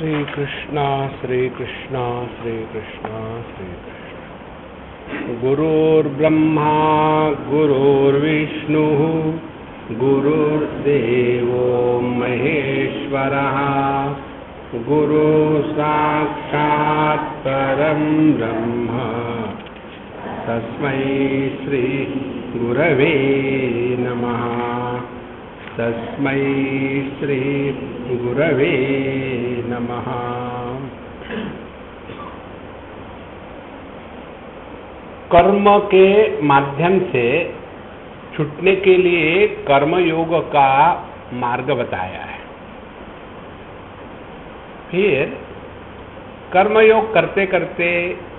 श्री कृष्णा श्री कृष्णा श्री कृष्णा श्री कृष्ण। गुरुर्ब्रह्मा गुरुर्विष्णुः गुरुर्देवो महेश्वरः गुरु साक्षात् परं ब्रह्म तस्मै श्री गुरवे नमः। तस्मै श्री गुरवे नमः। कर्म के माध्यम से छूटने के लिए कर्मयोग का मार्ग बताया है। फिर कर्मयोग करते करते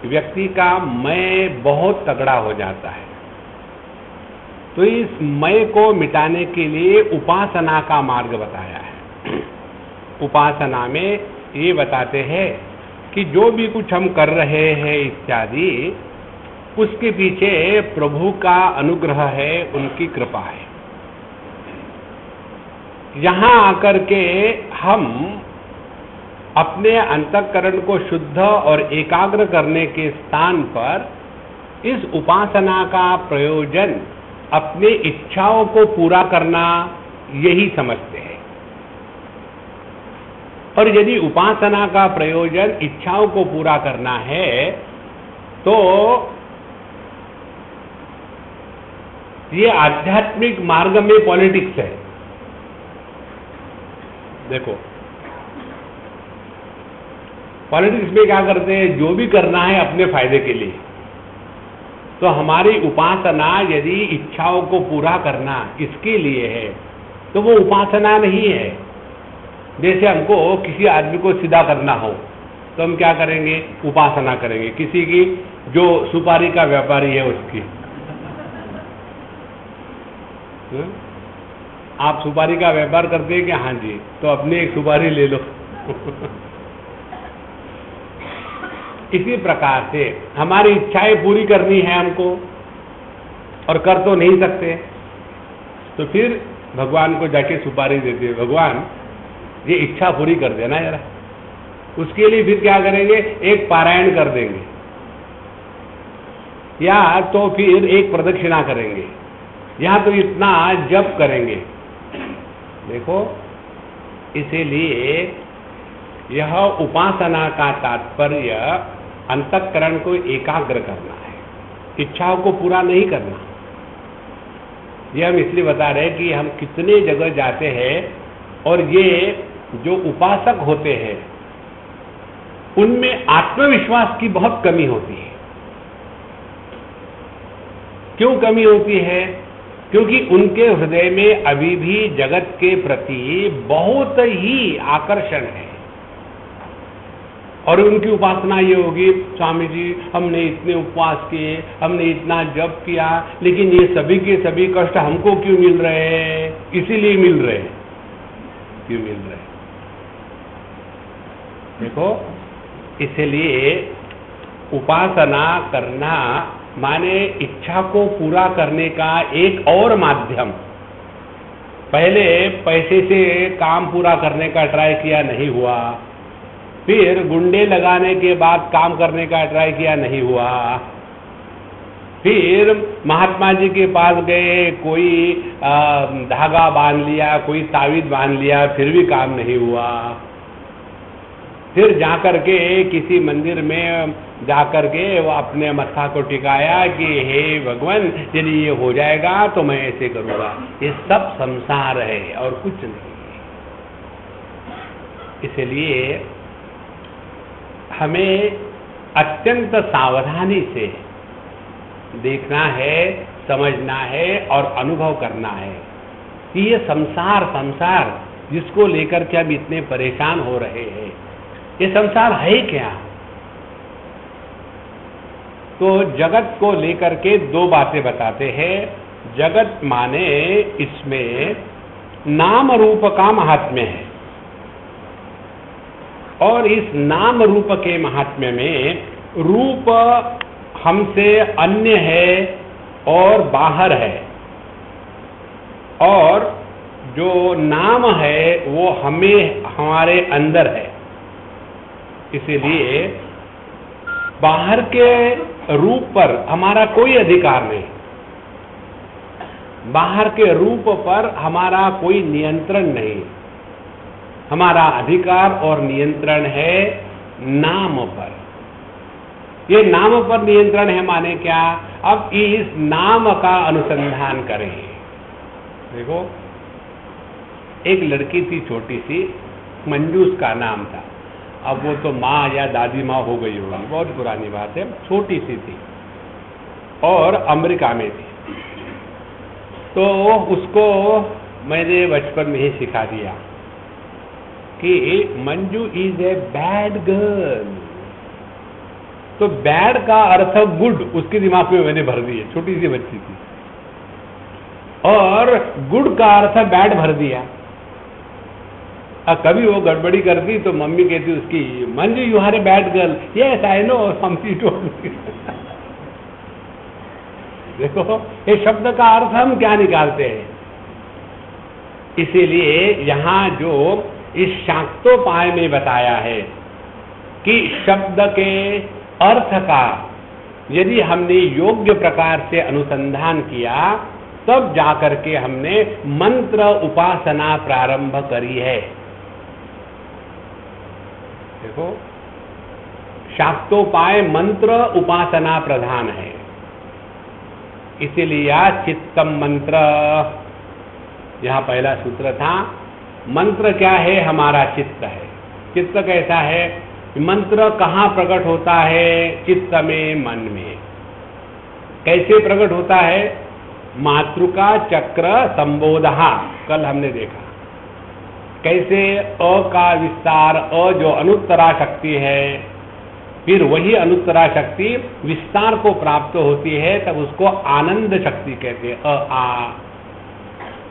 व्यक्ति का मैं बहुत तगड़ा हो जाता है, तो इस मैं को मिटाने के लिए उपासना का मार्ग बताया है। उपासना में ये बताते हैं कि जो भी कुछ हम कर रहे हैं इत्यादि, उसके पीछे प्रभु का अनुग्रह है, उनकी कृपा है। यहाँ आकर के हम अपने अंतःकरण को शुद्ध और एकाग्र करने के स्थान पर इस उपासना का प्रयोजन अपनी इच्छाओं को पूरा करना यही समझते हैं। और यदि उपासना का प्रयोजन इच्छाओं को पूरा करना है तो ये आध्यात्मिक मार्ग में पॉलिटिक्स है। देखो, पॉलिटिक्स में क्या करते हैं, जो भी करना है अपने फायदे के लिए। तो हमारी उपासना यदि इच्छाओं को पूरा करना इसके लिए है तो वो उपासना नहीं है। जैसे हमको किसी आदमी को सीधा करना हो तो हम क्या करेंगे, उपासना करेंगे। किसी की जो सुपारी का व्यापारी है उसकी, आप सुपारी का व्यापार करते हैं कि हाँ जी, तो अपनी एक सुपारी ले लो। इसी प्रकार से हमारी इच्छाएं पूरी करनी है हमको, और कर तो नहीं सकते, तो फिर भगवान को जाके सुपारी देते हैं, भगवान ये इच्छा पूरी कर देना जरा। उसके लिए फिर क्या करेंगे, एक पारायण कर देंगे, या तो फिर एक प्रदक्षिणा करेंगे, या तो इतना जप करेंगे। देखो, इसीलिए यह उपासना का तात्पर्य अंतःकरण को एकाग्र करना है, इच्छाओं को पूरा नहीं करना। यह हम इसलिए बता रहे हैं कि हम कितने जगह जाते हैं और ये जो उपासक होते हैं उनमें आत्मविश्वास की बहुत कमी होती है। क्यों कमी होती है? क्योंकि उनके हृदय में अभी भी जगत के प्रति बहुत ही आकर्षण है, और उनकी उपासना ये होगी, स्वामी जी हमने इतने उपवास किए, हमने इतना जप किया, लेकिन ये सभी के सभी कष्ट हमको क्यों मिल रहे हैं? इसीलिए मिल रहे हैं। क्यों मिल रहे हैं? देखो, इसलिए उपासना करना माने इच्छा को पूरा करने का एक और माध्यम। पहले पैसे से काम पूरा करने का ट्राई किया, नहीं हुआ। फिर गुंडे लगाने के बाद काम करने का ट्राई किया, नहीं हुआ। फिर महात्मा जी के पास गए, कोई धागा बांध लिया, कोई तावीज बांध लिया, फिर भी काम नहीं हुआ। फिर जाकर के किसी मंदिर में जाकर के वो अपने मत्था को टिकाया कि हे भगवान, यदि ये हो जाएगा तो मैं ऐसे करूँगा। ये सब संसार है और कुछ नहीं। इसलिए हमें अत्यंत सावधानी से देखना है, समझना है और अनुभव करना है कि ये संसार जिसको लेकर के अब इतने परेशान हो रहे हैं, ये संसार है क्या? तो जगत को लेकर के दो बातें बताते हैं। जगत माने इसमें नाम रूप का महात्म्य है, और इस नाम रूप के महात्म्य में रूप हमसे अन्य है और बाहर है, और जो नाम है वो हमें हमारे अंदर है। इसीलिए बाहर के रूप पर हमारा कोई अधिकार नहीं, बाहर के रूप पर हमारा कोई नियंत्रण नहीं। हमारा अधिकार और नियंत्रण है नाम पर। ये नाम पर नियंत्रण है माने क्या? अब इस नाम का अनुसंधान करें। देखो, एक लड़की थी छोटी सी, मंजू उसका नाम था। अब वो तो माँ या दादी माँ हो गई होगी, बहुत पुरानी बात है, छोटी सी थी और अमेरिका में थी। तो उसको मैंने बचपन में ही सिखा दिया कि Manju is a bad girl. तो बैड का अर्थ गुड उसके दिमाग में मैंने भर दिए, छोटी सी बच्ची थी, और गुड का अर्थ बैड भर दिया। कभी वो गड़बड़ी करती तो मम्मी कहती उसकी, Manju you are a bad girl. Yes I know, mummy told me. देखो, ये शब्द का अर्थ हम क्या निकालते हैं। इसीलिए यहां जो इस शाक्तोपाय में बताया है कि शब्द के अर्थ का यदि हमने योग्य प्रकार से अनुसंधान किया, तब जाकर के हमने मंत्र उपासना प्रारंभ करी है। देखो, शाक्तोपाय मंत्र उपासना प्रधान है। इसीलिए चित्तम मंत्र, यहां पहला सूत्र था। मंत्र क्या है? हमारा चित्त है। चित्त कैसा है? मंत्र कहां प्रकट होता है? चित्त में, मन में। कैसे प्रकट होता है? मातृका चक्र संबोधहा, कल हमने देखा कैसे अ का विस्तार, अ जो अनुत्तरा शक्ति है, फिर वही अनुत्तरा शक्ति विस्तार को प्राप्त होती है, तब उसको आनंद शक्ति कहते हैं, अ आ।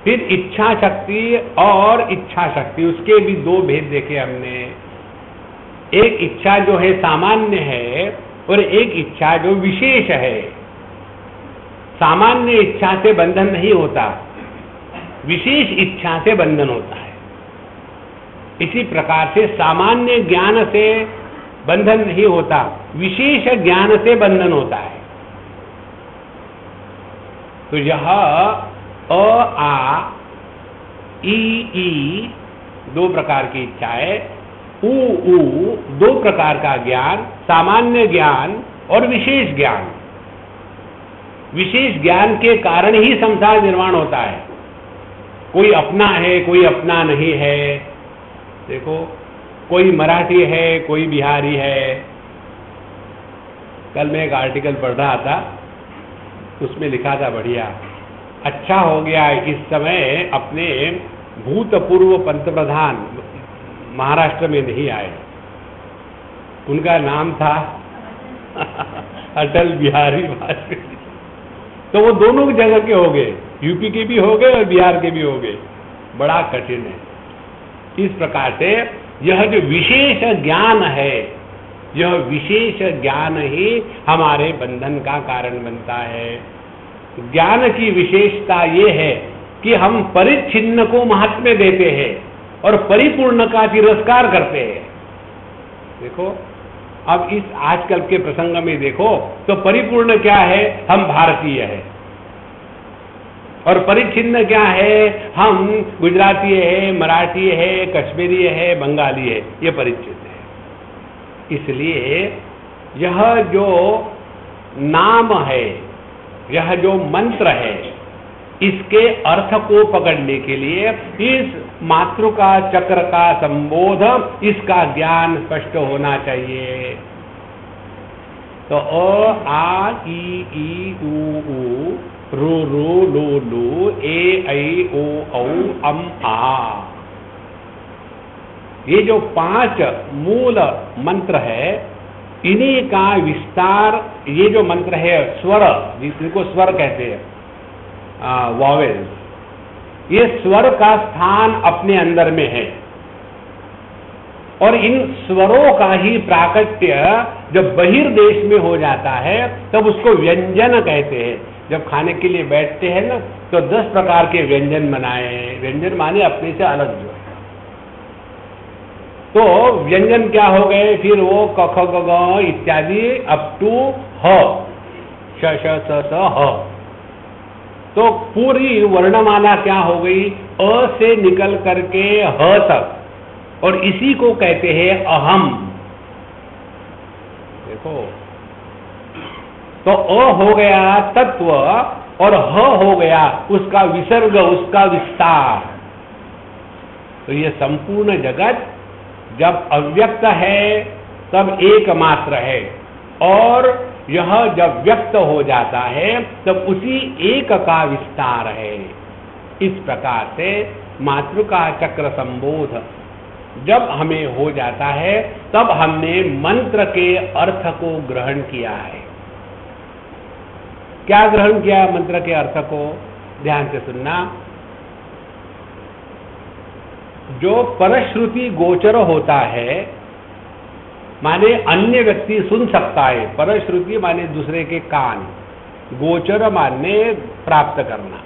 फिर इच्छा शक्ति और इच्छा शक्ति, उसके भी दो भेद देखे हमने। एक इच्छा जो है सामान्य है और एक इच्छा जो विशेष है। सामान्य इच्छा से बंधन नहीं होता, विशेष इच्छा से बंधन होता है। इसी प्रकार से सामान्य ज्ञान से बंधन नहीं होता, विशेष ज्ञान से बंधन होता है। तो यह अ आ ई दो प्रकार की इच्छा है, ऊ दो प्रकार का ज्ञान, सामान्य ज्ञान और विशेष ज्ञान। विशेष ज्ञान के कारण ही संसार निर्माण होता है। कोई अपना है, कोई अपना नहीं है। देखो, कोई मराठी है, कोई बिहारी है। कल मैं एक आर्टिकल पढ़ रहा था, उसमें लिखा था बढ़िया, अच्छा हो गया इस समय अपने भूतपूर्व पंतप्रधान महाराष्ट्र में नहीं आए। उनका नाम था अटल बिहारी वाजपेयी। तो वो दोनों जगह के हो गए, यूपी के भी हो गए और बिहार के भी हो गए। बड़ा कठिन है। इस प्रकार से यह जो विशेष ज्ञान है, यह विशेष ज्ञान ही हमारे बंधन का कारण बनता है। ज्ञान की विशेषता ये है कि हम परिच्छिन्न को महात्म्य देते हैं और परिपूर्ण का तिरस्कार करते हैं। देखो, अब इस आजकल के प्रसंग में देखो तो परिपूर्ण क्या है? हम भारतीय है। और परिच्छिन्न क्या है? हम गुजराती है, मराठी है, कश्मीरी है, बंगाली है। ये परिच्छिन्न है। इसलिए यह जो नाम है, यह जो मंत्र है, इसके अर्थ को पकड़ने के लिए इस मातृका चक्र का संबोध, इसका ज्ञान स्पष्ट होना चाहिए। तो अ आ ई उ रू रू लू लू ए ऐ ओ औ अम आ, ये जो 5 मूल मंत्र है, इन्हीं का विस्तार, ये जो मंत्र है स्वर, जिसको स्वर कहते हैं, वॉवेल्स, ये स्वर का स्थान अपने अंदर में है। और इन स्वरों का ही प्राकट्य जब बहिर्देश में हो जाता है, तब उसको व्यंजन कहते हैं। जब खाने के लिए बैठते हैं ना, तो 10 प्रकार के व्यंजन बनाए हैं। व्यंजन माने अपने से अलग जो है। तो व्यंजन क्या हो गए फिर वो क ख ग घ इत्यादि अप टू ह, श श स स ह। तो पूरी वर्णमाला क्या हो गई, अ से निकल करके ह तक, और इसी को कहते हैं अहम। देखो, तो अ हो गया तत्व और ह हो गया उसका विसर्ग, उसका विस्तार। तो ये संपूर्ण जगत जब अव्यक्त है तब एकमात्र है, और यह जब व्यक्त हो जाता है तब उसी एक का विस्तार है। इस प्रकार से मातृका चक्र संबोध जब हमें हो जाता है तब हमने मंत्र के अर्थ को ग्रहण किया है। क्या ग्रहण किया मंत्र के अर्थ को? ध्यान से सुनना। जो परश्रुति गोचर होता है, माने अन्य व्यक्ति सुन सकता है। परश्रुति माने दूसरे के कान, गोचर माने प्राप्त करना।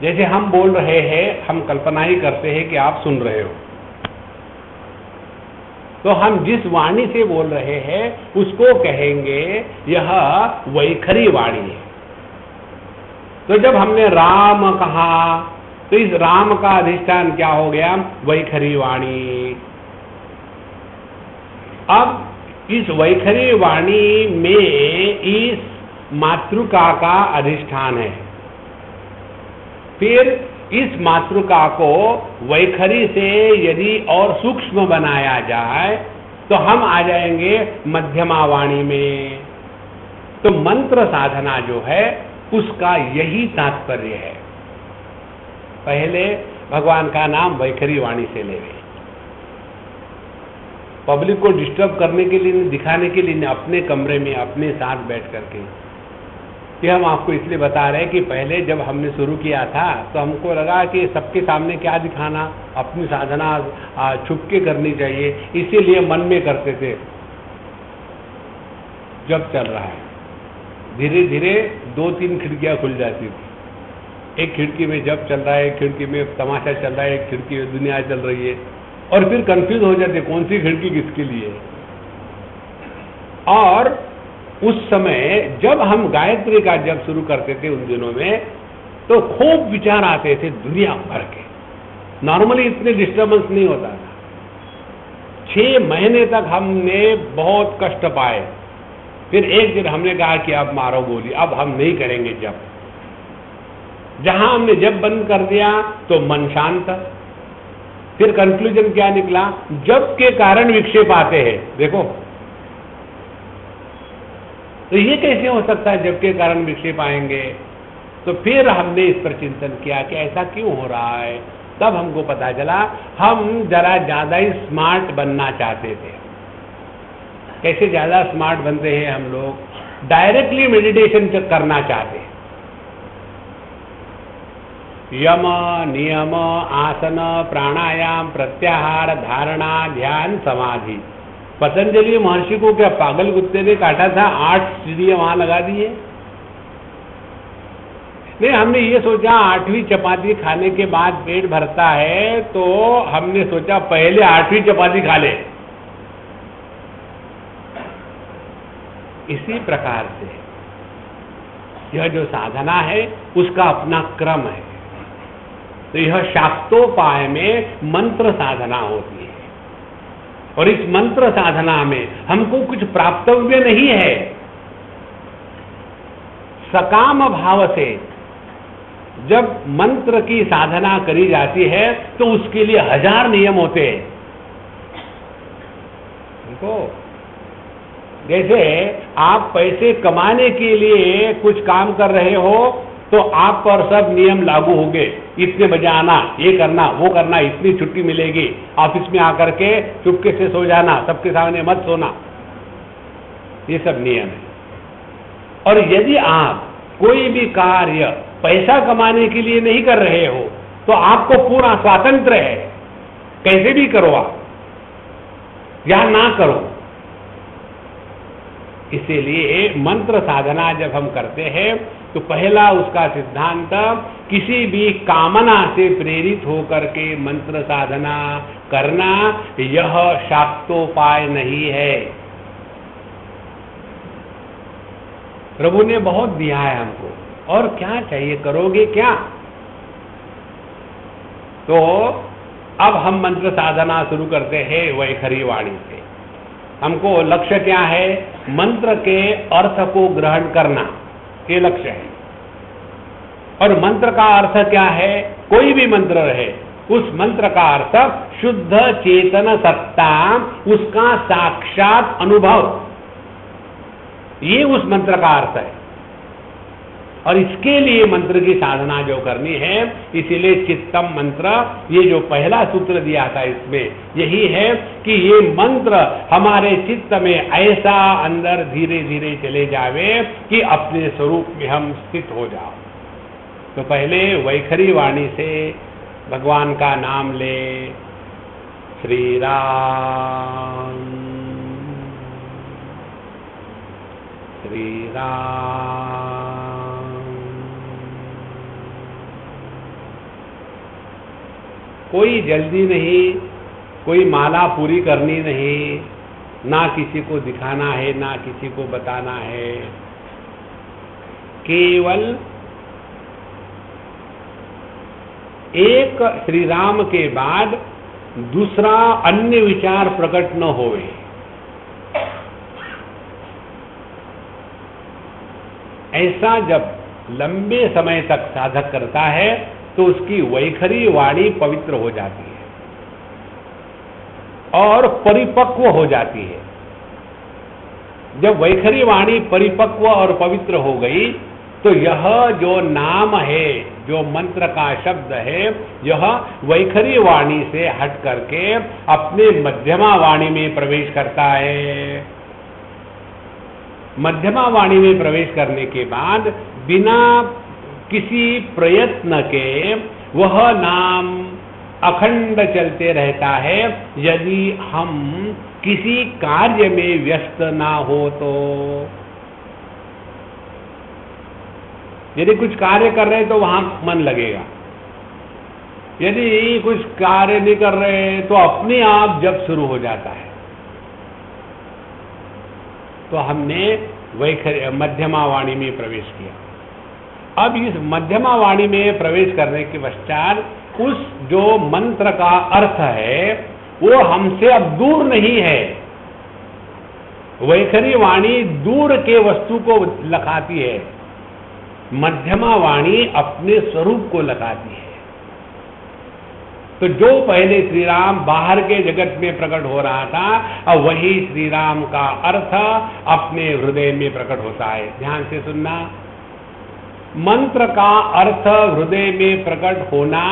जैसे हम बोल रहे हैं, हम कल्पना ही करते हैं कि आप सुन रहे हो, तो हम जिस वाणी से बोल रहे हैं उसको कहेंगे यह वैखरी वाणी है। तो जब हमने राम कहा तो इस राम का अधिष्ठान क्या हो गया? वैखरी वाणी। अब इस वैखरी वाणी में इस मातृका का अधिष्ठान है। फिर इस मातृका को वैखरी से यदि और सूक्ष्म बनाया जाए तो हम आ जाएंगे मध्यमा वाणी में। तो मंत्र साधना जो है उसका यही तात्पर्य है। पहले भगवान का नाम वैखरी वाणी से लेवे, पब्लिक को डिस्टर्ब करने के लिए, दिखाने के लिए, अपने कमरे में अपने साथ बैठ करके। ये हम आपको इसलिए बता रहे हैं कि पहले जब हमने शुरू किया था तो हमको लगा कि सबके सामने क्या दिखाना, अपनी साधना छुप के करनी चाहिए, इसीलिए मन में करते थे। जब चल रहा है धीरे धीरे 2-3 खिड़कियां खुल जाती थी। एक खिड़की में जब चल रहा है, एक खिड़की में तमाशा चल रहा है, एक खिड़की में दुनिया चल रही है, और फिर कंफ्यूज हो जाते कौन सी खिड़की किसके लिए। और उस समय जब हम गायत्री का जब शुरू करते थे उन दिनों में, तो खूब विचार आते थे दुनिया भर के। नॉर्मली इतने डिस्टर्बेंस नहीं होता था। 6 महीने तक हमने बहुत कष्ट पाए। फिर एक दिन हमने कहा कि अब मारो गोली, अब हम नहीं करेंगे जब। जहां हमने जब बंद कर दिया तो मन शांत। फिर कंक्लूजन क्या निकला? जब के कारण विक्षेप आते हैं। देखो, तो ये कैसे हो सकता है जब के कारण विक्षेप आएंगे? तो फिर हमने इस पर चिंतन किया कि ऐसा क्यों हो रहा है। तब हमको पता चला हम जरा ज्यादा ही स्मार्ट बनना चाहते थे। कैसे ज्यादा स्मार्ट बनते हैं हम लोग? डायरेक्टली मेडिटेशन करना चाहते हैं। यम, नियम, आसन, प्राणायाम, प्रत्याहार, धारणा, ध्यान, समाधि। पतंजलि महर्षि को क्या पागल कुत्ते ने काटा था? 8 सीढ़ियां वहां लगा दिए। नहीं, हमने ये सोचा 8वीं चपाती खाने के बाद पेट भरता है, तो हमने सोचा पहले 8वीं चपाती खा ले। इसी प्रकार से यह जो साधना है उसका अपना क्रम है। तो यह शाक्तोपाय में मंत्र साधना होती है, और इस मंत्र साधना में हमको कुछ प्राप्तव्य नहीं है। सकाम भाव से जब मंत्र की साधना करी जाती है तो उसके लिए 1000 नियम होते हैं। देखो, जैसे आप पैसे कमाने के लिए कुछ काम कर रहे हो तो आप पर सब नियम लागू होंगे। इतने बजे आना, ये करना, वो करना, इतनी छुट्टी मिलेगी, ऑफिस में आकर के चुपके से सो जाना, सबके सामने मत सोना, ये सब नियम है। और यदि आप कोई भी कार्य पैसा कमाने के लिए नहीं कर रहे हो तो आपको पूरा स्वातंत्र है, कैसे भी करो आप या ना करो। इसीलिए मंत्र साधना जब हम करते हैं तो पहला उसका सिद्धांत, किसी भी कामना से प्रेरित होकर के मंत्र साधना करना यह शाक्तोपाय नहीं है। प्रभु ने बहुत दिया है हमको, और क्या चाहिए, करोगे क्या? तो अब हम मंत्र साधना शुरू करते हैं वैखरी वाणी से। हमको लक्ष्य क्या है? मंत्र के अर्थ को ग्रहण करना, ये लक्ष्य है। और मंत्र का अर्थ क्या है? कोई भी मंत्र रहे, उस मंत्र का अर्थ शुद्ध चेतन सत्ता, उसका साक्षात अनुभव, ये उस मंत्र का अर्थ है। और इसके लिए मंत्र की साधना जो करनी है, इसीलिए चित्तम मंत्र, ये जो पहला सूत्र दिया था इसमें यही है कि ये मंत्र हमारे चित्त में ऐसा अंदर धीरे धीरे चले जावे कि अपने स्वरूप में हम स्थित हो जाओ। तो पहले वैखरी वाणी से भगवान का नाम ले, श्री राम श्री राम। कोई जल्दी नहीं, कोई माला पूरी करनी नहीं, ना किसी को दिखाना है, ना किसी को बताना है। केवल एक श्री राम के बाद दूसरा अन्य विचार प्रकट न होवे। ऐसा जब लंबे समय तक साधक करता है तो उसकी वैखरी वाणी पवित्र हो जाती है और परिपक्व हो जाती है। जब वैखरी वाणी परिपक्व और पवित्र हो गई तो यह जो नाम है, जो मंत्र का शब्द है, यह वैखरी वाणी से हट करके अपने मध्यमा वाणी में प्रवेश करता है। मध्यमा वाणी में प्रवेश करने के बाद बिना किसी प्रयत्न के वह नाम अखंड चलते रहता है, यदि हम किसी कार्य में व्यस्त ना हो तो। यदि कुछ कार्य कर रहे हैं तो वहां मन लगेगा, यदि कुछ कार्य नहीं कर रहे तो अपने आप जब शुरू हो जाता है। तो हमने वैखरी मध्यमा वाणी में प्रवेश किया। अब इस मध्यमा वाणी में प्रवेश करने के पश्चात उस जो मंत्र का अर्थ है वो हमसे अब दूर नहीं है। वैखरी वाणी दूर के वस्तु को लखाती है, मध्यमा वाणी अपने स्वरूप को लखाती है। तो जो पहले श्री राम बाहर के जगत में प्रकट हो रहा था, अब वही श्री राम का अर्थ अपने हृदय में प्रकट होता है। ध्यान से सुनना, मंत्र का अर्थ हृदय में प्रकट होना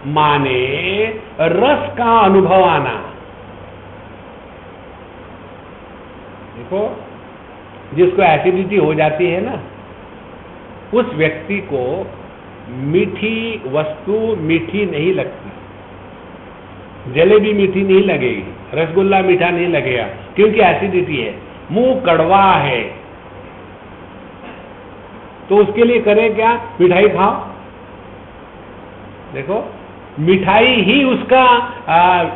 माने रस का अनुभव आना। देखो, जिसको एसिडिटी हो जाती है ना, उस व्यक्ति को मीठी वस्तु मीठी नहीं लगती। जलेबी मीठी नहीं लगेगी, रसगुल्ला मीठा नहीं लगेगा, क्योंकि एसिडिटी है, मुंह कड़वा है। तो उसके लिए करें क्या? मिठाई खाओ। देखो, मिठाई ही उसका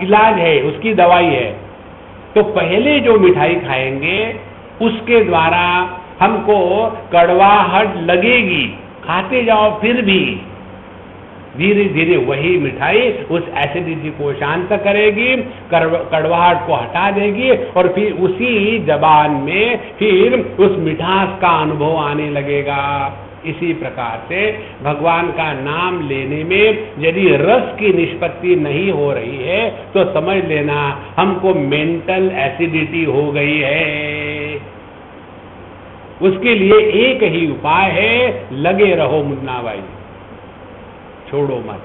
इलाज है, उसकी दवाई है। तो पहले जो मिठाई खाएंगे उसके द्वारा हमको कड़वाहट लगेगी, खाते जाओ, फिर भी धीरे धीरे वही मिठाई उस एसिडिटी को शांत करेगी, कड़वाहट को हटा देगी, और फिर उसी जबान में फिर उस मिठास का अनुभव आने लगेगा। इसी प्रकार से भगवान का नाम लेने में यदि रस की निष्पत्ति नहीं हो रही है तो समझ लेना हमको मेंटल एसिडिटी हो गई है। उसके लिए एक ही उपाय है, लगे रहो मुन्ना भाई, छोड़ो मत,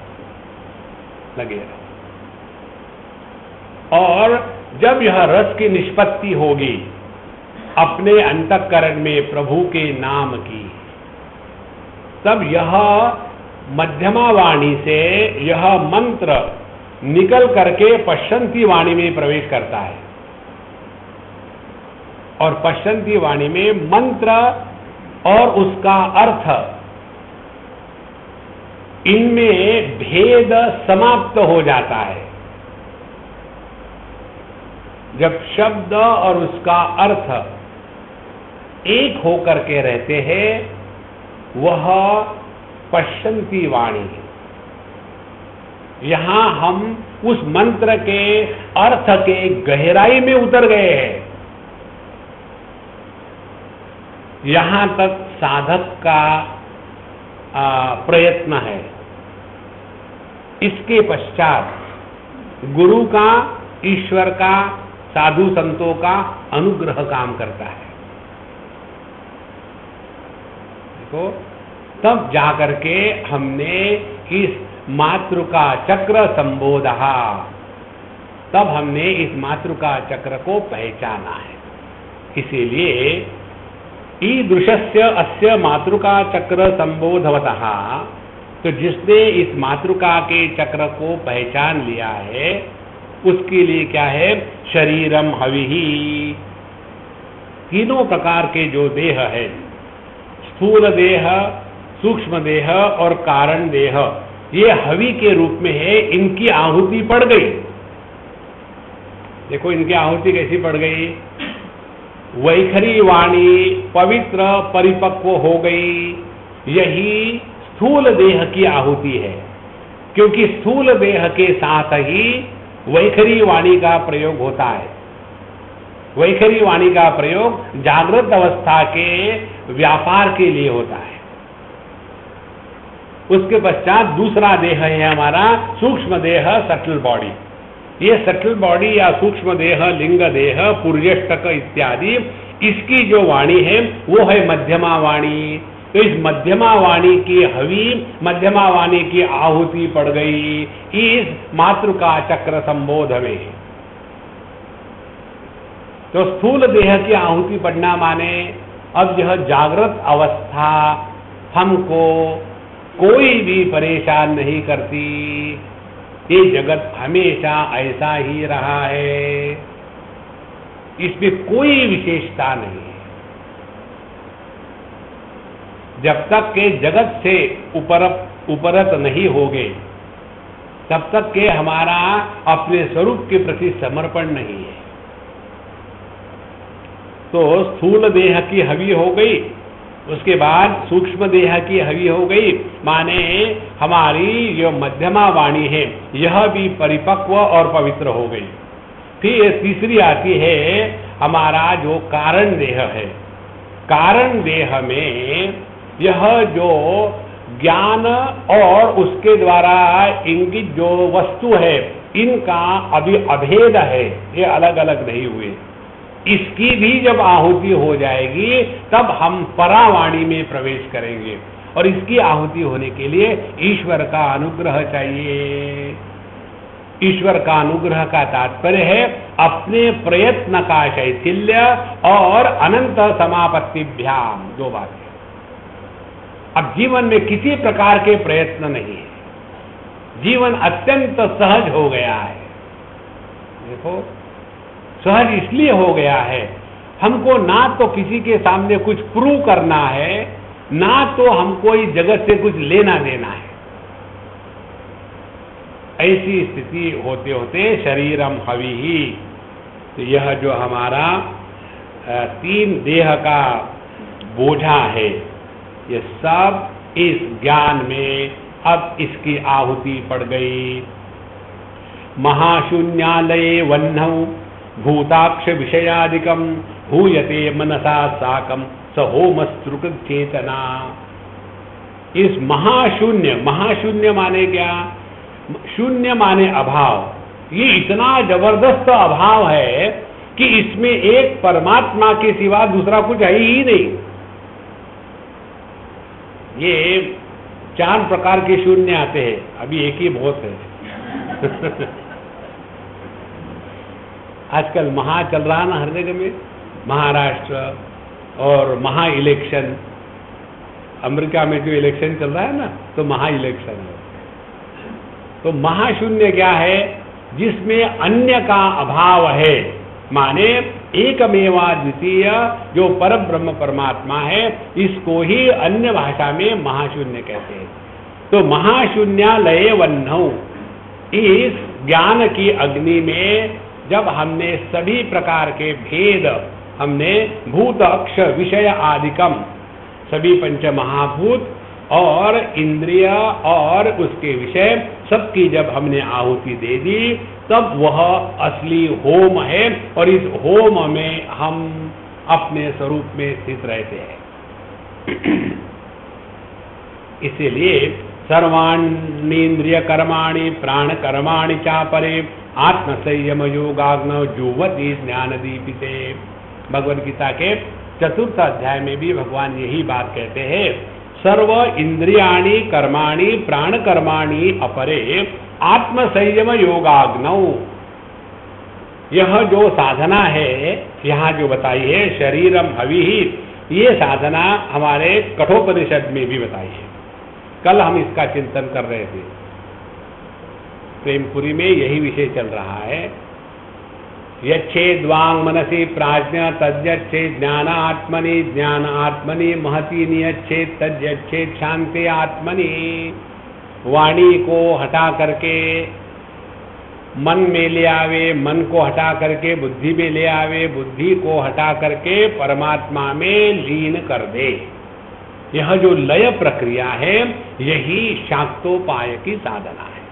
लगे रहो। और जब यह रस की निष्पत्ति होगी अपने अंतःकरण में प्रभु के नाम की, तब यह मध्यमा वाणी से यह मंत्र निकल करके पश्चंती वाणी में प्रवेश करता है। और पश्चंती वाणी में मंत्र और उसका अर्थ इनमें भेद समाप्त हो जाता है। जब शब्द और उसका अर्थ एक होकर के रहते हैं, वह पश्यंती वाणी है। यहां हम उस मंत्र के अर्थ के गहराई में उतर गए हैं। यहां तक साधक का प्रयत्न है। इसके पश्चात गुरु का, ईश्वर का, साधु संतों का अनुग्रह काम करता है। देखो, तब जाकर के हमने इस मातृका चक्र संबोधा, तब हमने इस मातृका चक्र को पहचाना है। इसीलिए ईदृशस्य अस्य मातृका चक्र संबोधवतः, तो जिसने इस मातृका के चक्र को पहचान लिया है, उसके लिए क्या है? शरीरम हविहि। तीनों प्रकार के जो देह है, स्थूल देह, सूक्ष्म देह और कारण देह, ये हवि के रूप में है। इनकी आहुति पड़ गई। देखो, इनकी आहुति कैसी पड़ गई? वैखरी वाणी पवित्र परिपक्व हो गई। यही स्थूल देह की आहुति है, क्योंकि स्थूल देह के साथ ही वैखरी वाणी का प्रयोग होता है। वैखरी वाणी का प्रयोग जागृत अवस्था के व्यापार के लिए होता है। उसके पश्चात दूसरा देह है हमारा सूक्ष्म देह, सटल बॉडी। ये सटल बॉडी या सूक्ष्म देह, लिंग देह, पुर्यष्टक इत्यादि, इसकी जो वाणी है वो है मध्यमा वाणी। तो इस मध्यमा वाणी की हवि, मध्यमा वाणी की आहुति पड़ गई इस मातृका चक्र संबोध में। तो स्थूल देह की आहुति पड़ना माने अब यह जागृत अवस्था हमको कोई भी परेशान नहीं करती। ये जगत हमेशा ऐसा ही रहा है, इसमें कोई विशेषता नहीं है। जब तक के जगत से उपरत नहीं होगे, तब तक के हमारा अपने स्वरूप के प्रति समर्पण नहीं है। तो स्थूल देह की हवि हो गई, उसके बाद सूक्ष्म देह की हवि हो गई, माने हमारी जो मध्यमा वाणी है यह भी परिपक्व और पवित्र हो गई। फिर तीसरी आती है हमारा जो कारण देह है। कारण देह में यह जो ज्ञान और उसके द्वारा इंगित जो वस्तु है, इनका अभी अभेद है, ये अलग अलग नहीं हुए। इसकी भी जब आहुति हो जाएगी तब हम परावाणी में प्रवेश करेंगे, और इसकी आहुति होने के लिए ईश्वर का अनुग्रह चाहिए। ईश्वर का अनुग्रह का तात्पर्य है अपने प्रयत्न का शैथिल्य और अनंत समापत्तिभ्याम, दो बातें। अब जीवन में किसी प्रकार के प्रयत्न नहीं है, जीवन अत्यंत सहज हो गया है। देखो, सहज इसलिए हो गया है, हमको ना तो किसी के सामने कुछ प्रूव करना है, ना तो हमको इस जगत से कुछ लेना देना है। ऐसी स्थिति होते होते शरीरम हविहि, तो यह जो हमारा तीन देह का बोझा है, ये सब इस ज्ञान में अब इसकी आहुति पड़ गई। महाशून्यालये वह्नौ भूताक्ष विषयादिकम हूयते मनसा साकम स होमस्तृकृत चेतना। इस महाशून्य, महाशून्य माने क्या? शून्य माने अभाव। ये इतना जबरदस्त अभाव है कि इसमें एक परमात्मा के सिवा दूसरा कुछ है ही नहीं। ये 4 प्रकार के शून्य आते हैं, अभी एक ही बहुत है। आजकल महा चल रहा ना हर जगह में, महाराष्ट्र और महा इलेक्शन, अमेरिका में जो इलेक्शन चल रहा है ना, तो महा इलेक्शन है। तो महाशून्य क्या है? जिसमें अन्य का अभाव है, माने एकमेवा द्वितीय जो परब्रह्म परमात्मा है, इसको ही अन्य भाषा में महाशून्य कहते हैं। तो महाशून्यालय वह्नौ, इस ज्ञान की अग्नि में जब हमने सभी प्रकार के भेद, हमने भूत अक्ष विषय आदिकम, सभी पंच महाभूत और इंद्रिय और उसके विषय सबकी जब हमने आहुति दे दी, तब वह असली होम है और इस होम में हम अपने स्वरूप में स्थित रहते हैं। इसीलिए सर्वाणींद्रिय कर्माणि प्राण कर्माणि चापरे आत्म संयम योगाग्नौ जुह्वति ज्ञान दीपिते। भगवद गीता के 4th अध्याय में भी भगवान यही बात कहते हैं, सर्व इंद्रियाणि कर्माणि प्राण कर्माणि अपरे आत्म संयम योगाग्नौ। यह जो साधना है यहाँ जो बताई है, शरीरम हविहि, ये साधना हमारे कठोपनिषद में भी बताई है। कल हम इसका चिंतन कर रहे थे, प्रेमपुरी में यही विषय चल रहा है। यच्छेद्वांग मनसि प्राज्ञ तद्यच्छेद ज्ञान आत्मनि, ज्ञान आत्मनि महति नियच्छेद तद्यच्छेद शांति आत्मनि। वाणी को हटा करके मन में ले आवे, मन को हटा करके बुद्धि में ले आवे, बुद्धि को हटा करके परमात्मा में लीन कर दे। यह जो लय प्रक्रिया है, यही शाक्तोपाय की साधना है।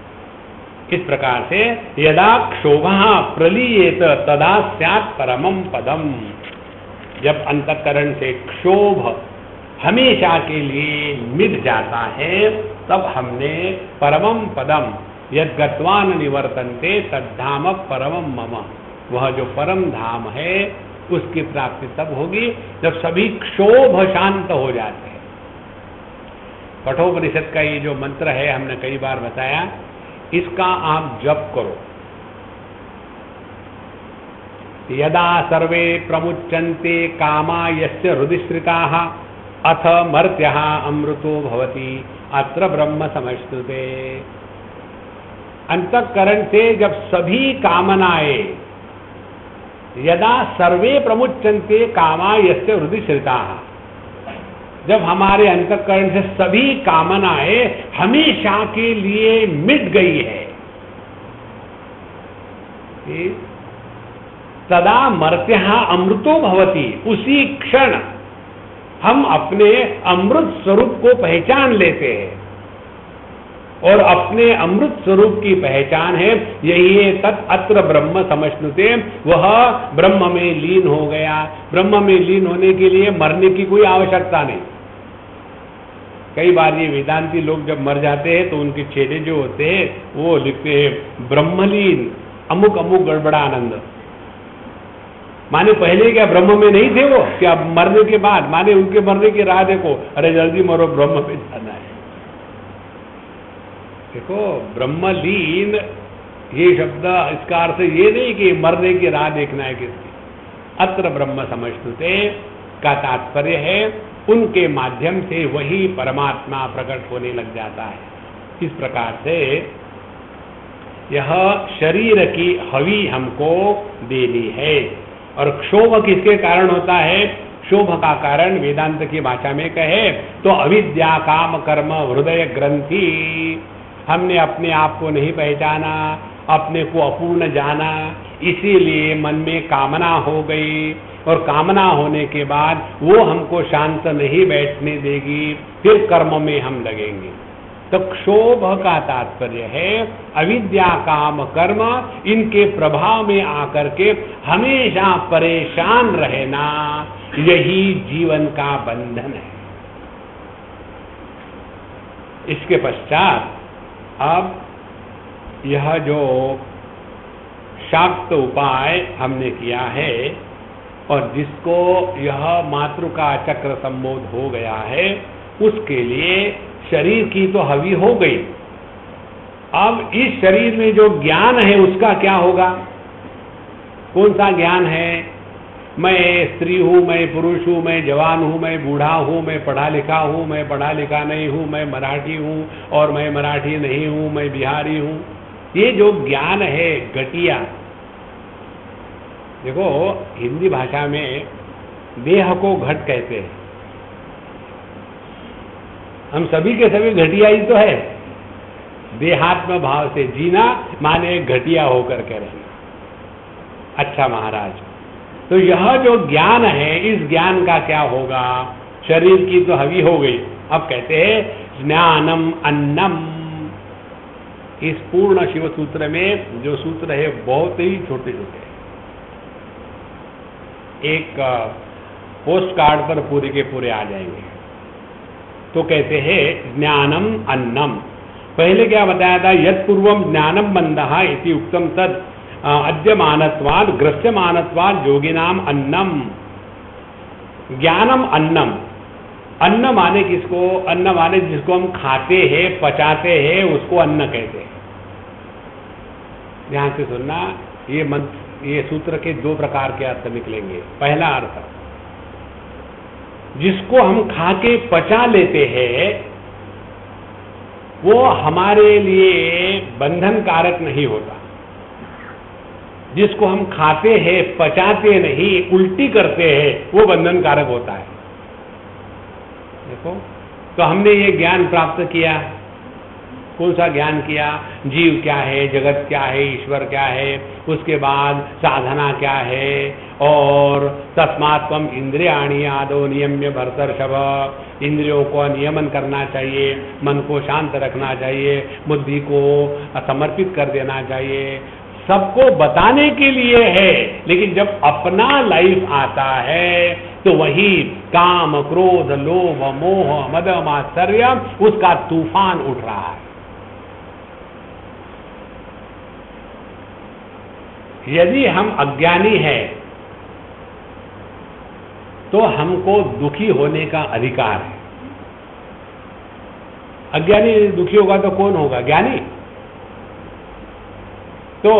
इस प्रकार से यदा क्षोभः प्रलीयेत तदा स्यात् परमं पदम। जब अंतःकरण से क्षोभ हमेशा के लिए मिट जाता है, तब हमने परमं पदम यद गत्वान निवर्तन्ते तद्धाम परमं मम, वह जो परम धाम है उसकी प्राप्ति तब होगी जब सभी क्षोभ शांत हो जाते हैं। कठोपनिषद का ये जो मंत्र है, हमने कई बार बताया, इसका आप जप करो। यदा सर्वे प्रमुच्यन्ते कामा यस्य हृदिश्रिताः अथ मर्त्यः अमृतो भवति अत्र ब्रह्म समश्नुते। अंतःकरण से जब सभी कामनाएं, यदा सर्वे प्रमुच्यन्ते कामा यस्य हृदिश्रिताः, जब हमारे अंतःकरण से सभी कामनाएं हमेशा के लिए मिट गई है, तदा मर्त्यः अमृतो भवति, उसी क्षण हम अपने अमृत स्वरूप को पहचान लेते हैं। और अपने अमृत स्वरूप की पहचान है, यही है तत् अत्र ब्रह्म समश्नुते, वह ब्रह्म में लीन हो गया। ब्रह्म में लीन होने के लिए मरने की कोई आवश्यकता नहीं। कई बार ये वेदांती लोग जब मर जाते हैं तो उनके छेदे जो होते हैं वो लिखते हैं ब्रह्मलीन अमुक अमुक गड़बड़ानंद। माने पहले क्या ब्रह्म में नहीं थे वो, क्या मरने के बाद, माने उनके मरने की राह देखो, अरे जल्दी मरो, ब्रह्म में जाना है। देखो ब्रह्मलीन ये शब्द, इसका अर्थ ये नहीं कि मरने की राह देखना है किसकी। अत्र ब्रह्म समश्नुते का तात्पर्य है उनके माध्यम से वही परमात्मा प्रकट होने लग जाता है। इस प्रकार से यह शरीर की हवि हमको देनी है। और क्षोभ किसके कारण होता है? क्षोभ का कारण वेदांत की भाषा में कहे तो अविद्या काम कर्म हृदय ग्रंथि। हमने अपने आप को नहीं पहचाना, अपने को अपूर्ण जाना, इसीलिए मन में कामना हो गई और कामना होने के बाद वो हमको शांत नहीं बैठने देगी, फिर कर्म में हम लगेंगे। तो क्षोभ का तात्पर्य है अविद्या काम कर्म, इनके प्रभाव में आकर के हमेशा परेशान रहना, यही जीवन का बंधन है। इसके पश्चात अब यह जो शाक्त उपाय हमने किया है और जिसको यह मातृका चक्र संबोध हो गया है, उसके लिए शरीर की तो हवि हो गई। अब इस शरीर में जो ज्ञान है उसका क्या होगा? कौन सा ज्ञान है? मैं स्त्री हूं, मैं पुरुष हूं, मैं जवान हूं, मैं बूढ़ा हूं, मैं पढ़ा लिखा हूं, मैं पढ़ा लिखा नहीं हूं, मैं मराठी हूं और मैं मराठी नहीं हूं, मैं बिहारी हूं। ये जो ज्ञान है घटिया। देखो हिंदी भाषा में देह को घट कहते हैं हम सभी के सभी घटिया ही तो है। देहात्म भाव से जीना माने घटिया होकर के रहना। अच्छा महाराज, तो यह जो ज्ञान है, इस ज्ञान का क्या होगा? शरीर की तो हवी हो गई। अब कहते हैं ज्ञानम अन्नम। इस पूर्ण शिव सूत्र में जो सूत्र है बहुत ही छोटे छोटे, एक पोस्ट कार्ड पर पूरे के पूरे आ जाएंगे। तो कहते हैं ज्ञानम अन्नम। पहले क्या बताया था? यत् पूर्वम ज्ञानम बंधः इति उक्तम तद अद्यमानत्वाद ग्रस्यमानत्वाद योगिनाम अन्नम। ज्ञानम अन्नम। अन्न माने किसको? अन्न माने जिसको हम खाते हैं, पचाते हैं, उसको अन्न कहते हैं। ध्यान से सुनना, ये सूत्र के दो प्रकार के अर्थ निकलेंगे। पहला अर्थ, जिसको हम खा के पचा लेते हैं वो हमारे लिए बंधन कारक नहीं होता। जिसको हम खाते हैं, पचाते नहीं, उल्टी करते हैं, वो बंधन कारक होता है। देखो, तो हमने ये ज्ञान प्राप्त किया। कौन सा ज्ञान किया? जीव क्या है, जगत क्या है, ईश्वर क्या है, उसके बाद साधना क्या है, और तस्मात्म इंद्रियाणि आदो नियम्य भरतर्षभ। इंद्रियों को नियमन करना चाहिए, मन को शांत रखना चाहिए, बुद्धि को समर्पित कर देना चाहिए। सबको बताने के लिए है, लेकिन जब अपना लाइफ आता है तो वही काम, क्रोध, लोभ, मोह, मद, मात्सर्य, उसका तूफान उठ रहा है। यदि हम अज्ञानी हैं तो हमको दुखी होने का अधिकार है। अज्ञानी दुखी होगा तो कौन होगा? ज्ञानी। तो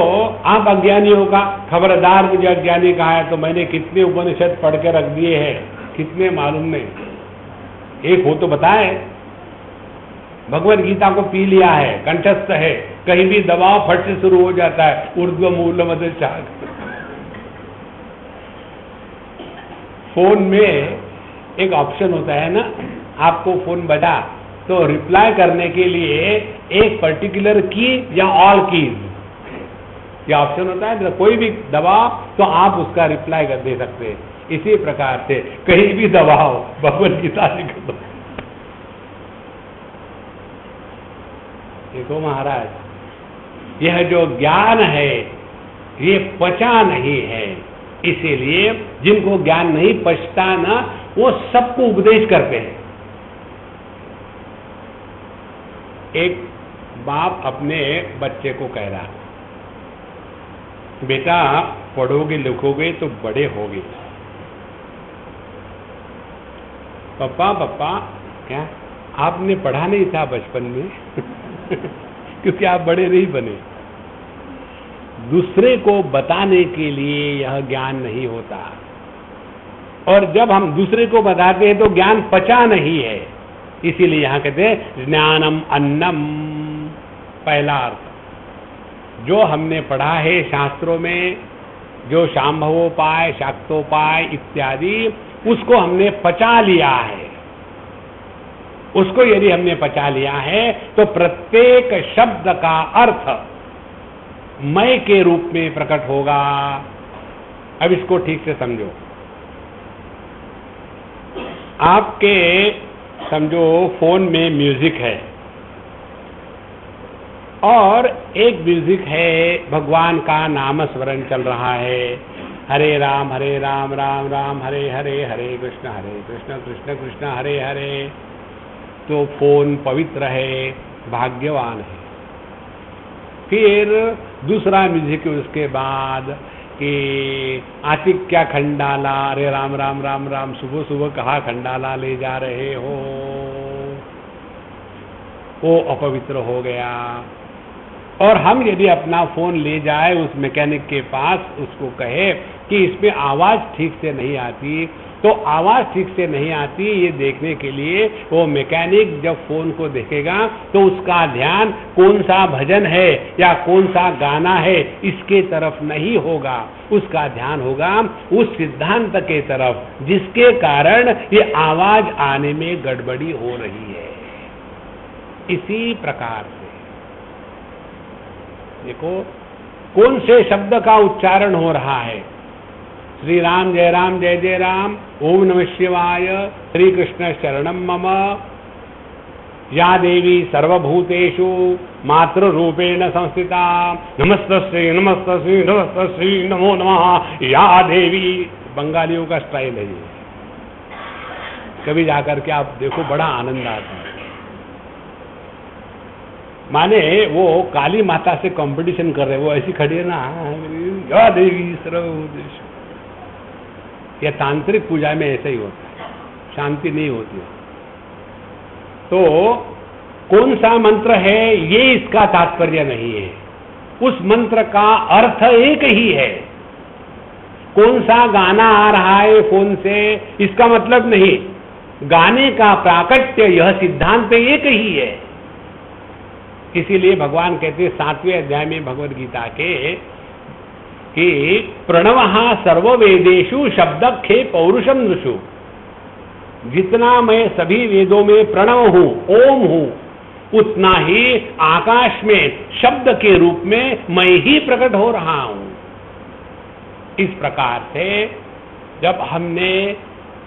आप अज्ञानियों का खबरदार, मुझे अज्ञानी कहा है तो मैंने कितने उपनिषद पढ़ के रख दिए हैं, कितने मालूम नहीं। एक हो तो बताए, भगवद गीता को पी लिया है, कंठस्थ है, कहीं भी दबाव फट से शुरू हो जाता है, ऊर्ध्व मूल मध्य शाख। फोन में एक ऑप्शन होता है ना, आपको फोन बजा तो रिप्लाई करने के लिए एक पर्टिकुलर की या ऑल कीज, यह ऑप्शन होता है। कोई भी दबाव तो आप उसका रिप्लाई कर दे सकते हैं। इसी प्रकार से कहीं भी दबाव भगवद गीता लिख दो। देखो महाराज, यह जो ज्ञान है ये पचा नहीं है। इसीलिए जिनको ज्ञान नहीं पचता ना, वो सबको उपदेश करते हैं। एक बाप अपने बच्चे को कह रहा, बेटा पढ़ोगे लिखोगे तो बड़े होगे। पापा पापा, क्या आपने पढ़ा नहीं था बचपन में? क्योंकि आप बड़े नहीं बने। दूसरे को बताने के लिए यह ज्ञान नहीं होता, और जब हम दूसरे को बताते हैं तो ज्ञान पचा नहीं है। इसीलिए यहां कहते हैं ज्ञानम अन्नम। पहला अर्थ, जो हमने पढ़ा है शास्त्रों में, जो शांभवोपाय, शाक्तोपाय इत्यादि, उसको हमने पचा लिया है। उसको यदि हमने पचा लिया है तो प्रत्येक शब्द का अर्थ मैं के रूप में प्रकट होगा। अब इसको ठीक से समझो। आपके समझो फोन में म्यूजिक है, और एक म्यूजिक है, भगवान का नाम स्मरण चल रहा है, हरे राम राम राम हरे हरे, हरे कृष्ण कृष्ण कृष्ण हरे हरे। तो फोन पवित्र है, भाग्यवान है। फिर दूसरा म्यूजिक उसके बाद कि आतिक क्या खंडाला, अरे राम राम राम राम, सुबह सुबह कहाँ खंडाला ले जा रहे हो, वो अपवित्र हो गया। और हम यदि अपना फोन ले जाए उस मैकेनिक के पास, उसको कहे कि इसमें आवाज ठीक से नहीं आती, तो आवाज ठीक से नहीं आती ये देखने के लिए वो मैकेनिक जब फोन को देखेगा तो उसका ध्यान कौन सा भजन है या कौन सा गाना है इसके तरफ नहीं होगा, उसका ध्यान होगा उस सिद्धांत के तरफ जिसके कारण ये आवाज आने में गड़बड़ी हो रही है। इसी प्रकार से देखो कौन से शब्द का उच्चारण हो रहा है। श्री राम जय जय राम, ओम नमः शिवाय, श्री कृष्ण शरणम मम, या देवी सर्वभूतेषु मातृरूपेण संस्थिता, नमस्तस्यै नमस्तस्यै नमस्तस्यै नमो नमः या देवी। बंगालियों का स्टाइल है ये। कभी जाकर के आप देखो बड़ा आनंद आता है। माने वो काली माता से कंपटीशन कर रहे, वो ऐसी खड़ी है ना, या देवी सर्वभूतेषु। यह तांत्रिक पूजा में ऐसा ही होता है, शांति नहीं होती है। तो कौन सा मंत्र है ये इसका तात्पर्य नहीं है, उस मंत्र का अर्थ एक ही है। कौन सा गाना आ रहा है फोन से इसका मतलब नहीं, गाने का प्राकट्य यह सिद्धांत एक ही है। इसीलिए भगवान कहते हैं 7वें अध्याय में भगवद गीता के कि प्रणवः सर्ववेदेषु शब्दखे पौरुषम नृषु। जितना मैं सभी वेदों में प्रणव हूं, ओम हूं, उतना ही आकाश में शब्द के रूप में मैं ही प्रकट हो रहा हूं। इस प्रकार से जब हमने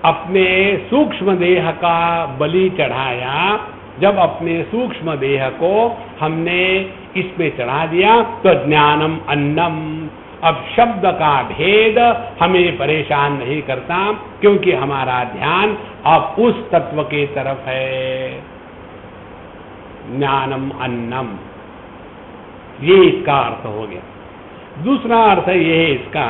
अपने सूक्ष्म देह का बलि चढ़ाया, जब अपने सूक्ष्म देह को हमने इसमें चढ़ा दिया, तो ज्ञानम अन्नम, अब शब्द का भेद हमें परेशान नहीं करता, क्योंकि हमारा ध्यान अब उस तत्व के तरफ है। ज्ञानम अन्नम, ये इसका अर्थ हो गया। दूसरा अर्थ ये है इसका,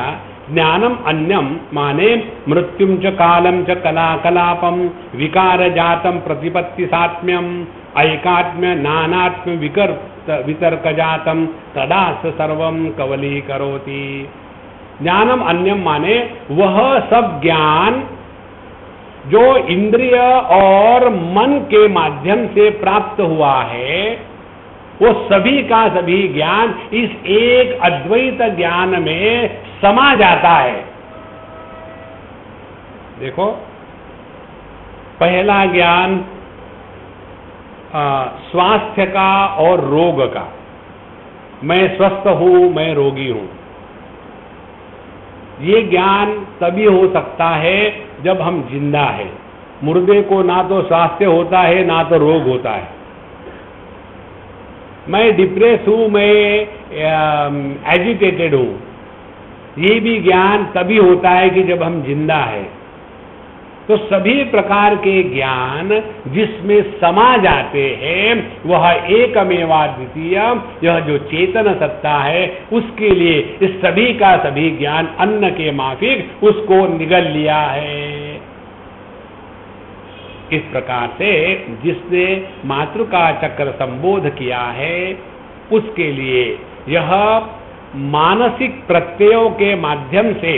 ज्ञानम अन्यम माने मृत्युम च कालम च कलाकलापम विकार जातम प्रतिपत्ति सात्म्यम ऐकात्म्य नानात्म्य वितर्क जातम तदा सर्वम कवली करोति। ज्ञानम अन्यम माने वह सब ज्ञान जो इंद्रिय और मन के माध्यम से प्राप्त हुआ है, वो सभी का सभी ज्ञान इस एक अद्वैत ज्ञान में समा जाता है। देखो पहला ज्ञान स्वास्थ्य का और रोग का, मैं स्वस्थ हूं, मैं रोगी हूं। ये ज्ञान तभी हो सकता है जब हम जिंदा है। मुर्दे को ना तो स्वास्थ्य होता है ना तो रोग होता है। मैं डिप्रेस हूं, मैं एजिटेटेड हूं, ये भी ज्ञान तभी होता है कि जब हम जिंदा है। तो सभी प्रकार के ज्ञान जिसमें समा जाते हैं वह एकमेवा द्वितीय, यह जो चेतन सत्ता है, उसके लिए इस सभी का सभी ज्ञान अन्न के माफिक उसको निगल लिया है। इस प्रकार से जिसने मातृका चक्र संबोध किया है, उसके लिए यह मानसिक प्रत्ययों के माध्यम से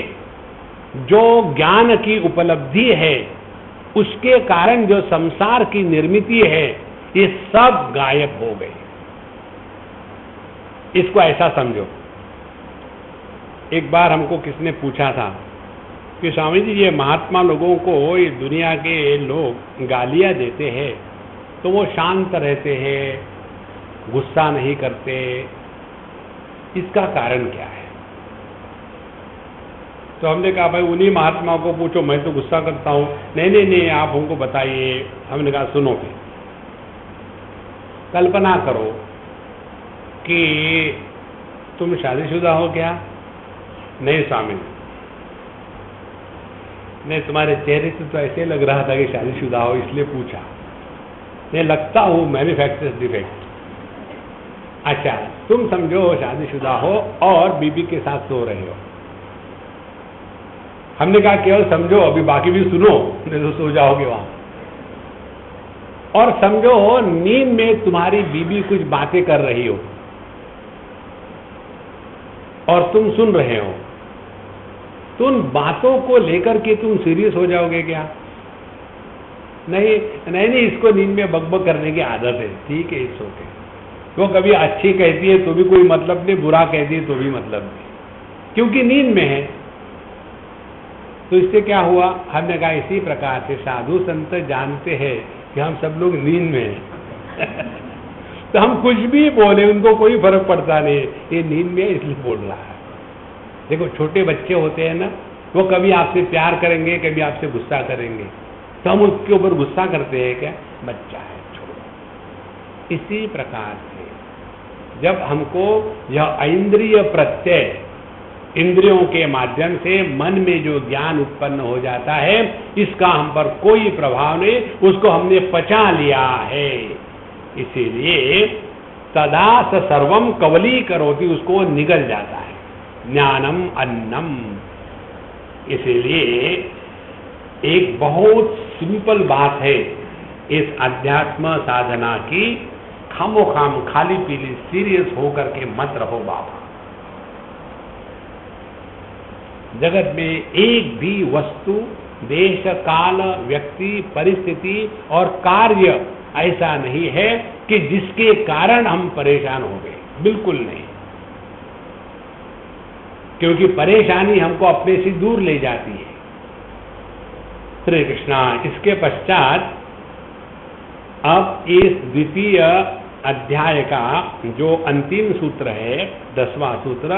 जो ज्ञान की उपलब्धि है, उसके कारण जो संसार की निर्मिति है, ये सब गायब हो गए। इसको ऐसा समझो, एक बार हमको किसने पूछा था कि स्वामी जी ये महात्मा लोगों को ये दुनिया के लोग गालियां देते हैं तो वो शांत रहते हैं, गुस्सा नहीं करते, इसका कारण क्या है? तो हमने कहा भाई उन्हीं महात्माओं को पूछो, मैं तो गुस्सा करता हूं। नहीं आप हमको बताइए। हमने कहा सुनो फिर, कल्पना करो कि तुम शादीशुदा हो क्या? नहीं स्वामी। नहीं, तुम्हारे चेहरे से तो ऐसे लग रहा था कि शादीशुदा हो, इसलिए पूछा। नहीं, लगता हूं, मैन्युफैक्चरर्स डिफेक्ट। अच्छा, तुम समझो शादीशुदा हो और बीबी के साथ सो रहे हो। हमने कहा केवल समझो, अभी बाकी भी सुनो, नहीं तो सो जाओगे वहां। और समझो नींद में तुम्हारी बीबी कुछ बातें कर रही हो और तुम सुन रहे हो, तो उन बातों को लेकर के तुम सीरियस हो जाओगे क्या? नहीं, इसको नींद में बकबक करने की आदत है, ठीक है, इट्स ओके। वो कभी अच्छी कहती है तो भी कोई मतलब नहीं, बुरा कहती है तो भी मतलब नहीं, क्योंकि नींद में है। तो इससे क्या हुआ? हमने कहा इसी प्रकार से साधु संत जानते हैं कि हम सब लोग नींद में हैं। तो हम कुछ भी बोले उनको कोई फर्क पड़ता नहीं, ये नींद में इसलिए बोल रहा है। देखो छोटे बच्चे होते हैं ना, वो कभी आपसे प्यार करेंगे, कभी आपसे गुस्सा करेंगे, तो हम उसके ऊपर गुस्सा करते हैं क्या? बच्चा है, छोड़ो। इसी प्रकार से जब हमको यह इंद्रिय प्रत्यय, इंद्रियों के माध्यम से मन में जो ज्ञान उत्पन्न हो जाता है, इसका हम पर कोई प्रभाव नहीं, उसको हमने पचा लिया है। इसीलिए तदा स सर्वम कवली करोति, उसको निगल जाता है, ज्ञानम अन्नम। इसीलिए एक बहुत सिंपल बात है इस अध्यात्म साधना की, खामोखाम खाली पीली सीरियस होकर के मत रहो बाबा। जगत में एक भी वस्तु, देश, काल, व्यक्ति, परिस्थिति और कार्य ऐसा नहीं है कि जिसके कारण हम परेशान हो गए, बिल्कुल नहीं। क्योंकि परेशानी हमको अपने से दूर ले जाती है। श्री कृष्णा। इसके पश्चात अब इस द्वितीय अध्याय का जो अंतिम सूत्र है, 10वां सूत्र,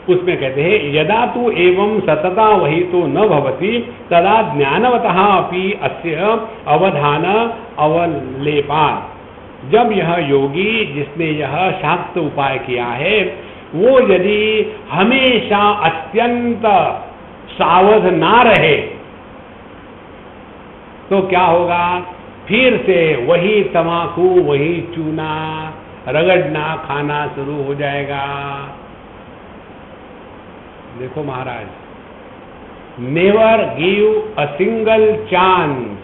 उसमें कहते हैं यदा तु एवं सतता वही तो न भवति तदा ज्ञानवतः अपि अस्य अवधान अवलेपान। जब यह योगी जिसने यह शाक्त उपाय किया है, वो यदि हमेशा अत्यंत सावध ना रहे तो क्या होगा? फिर से वही तमाकू, वही चूना रगड़ना खाना शुरू हो जाएगा। देखो महाराज, never give a single chance,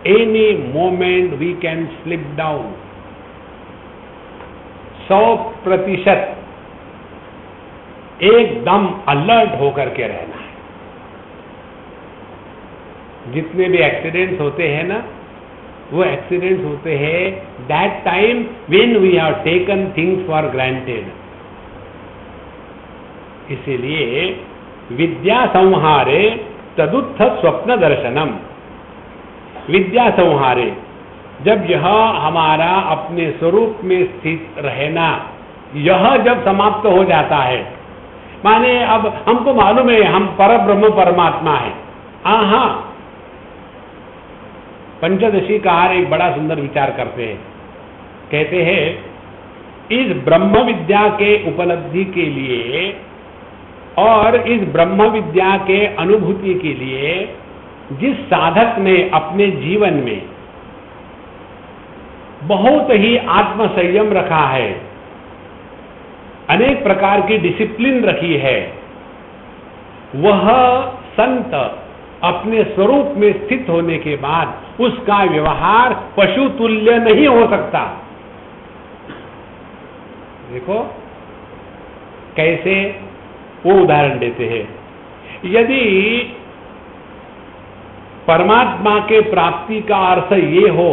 any moment we can slip down. 100% एकदम अलर्ट होकर के रहना है। जितने भी एक्सीडेंट्स होते हैं ना, वो एक्सीडेंट्स होते हैं that time when we have taken things for granted. इसीलिए विद्या संहारे तदुत्थ स्वप्न दर्शनम। विद्या संहारे, जब यह हमारा अपने स्वरूप में स्थित रहना, यह जब समाप्त हो जाता है, माने अब हमको मालूम है हम परब्रह्म परमात्मा है। हाँ, पंचदशीकार एक बड़ा सुंदर विचार करते हैं। कहते हैं इस ब्रह्म विद्या के उपलब्धि के लिए और इस ब्रह्म विद्या के अनुभूति के लिए जिस साधक ने अपने जीवन में बहुत ही आत्मसंयम रखा है, अनेक प्रकार की डिसिप्लिन रखी है, वह संत अपने स्वरूप में स्थित होने के बाद उसका व्यवहार पशु तुल्य नहीं हो सकता। देखो कैसे वो उदाहरण देते हैं। यदि परमात्मा के प्राप्ति का अर्थ ये हो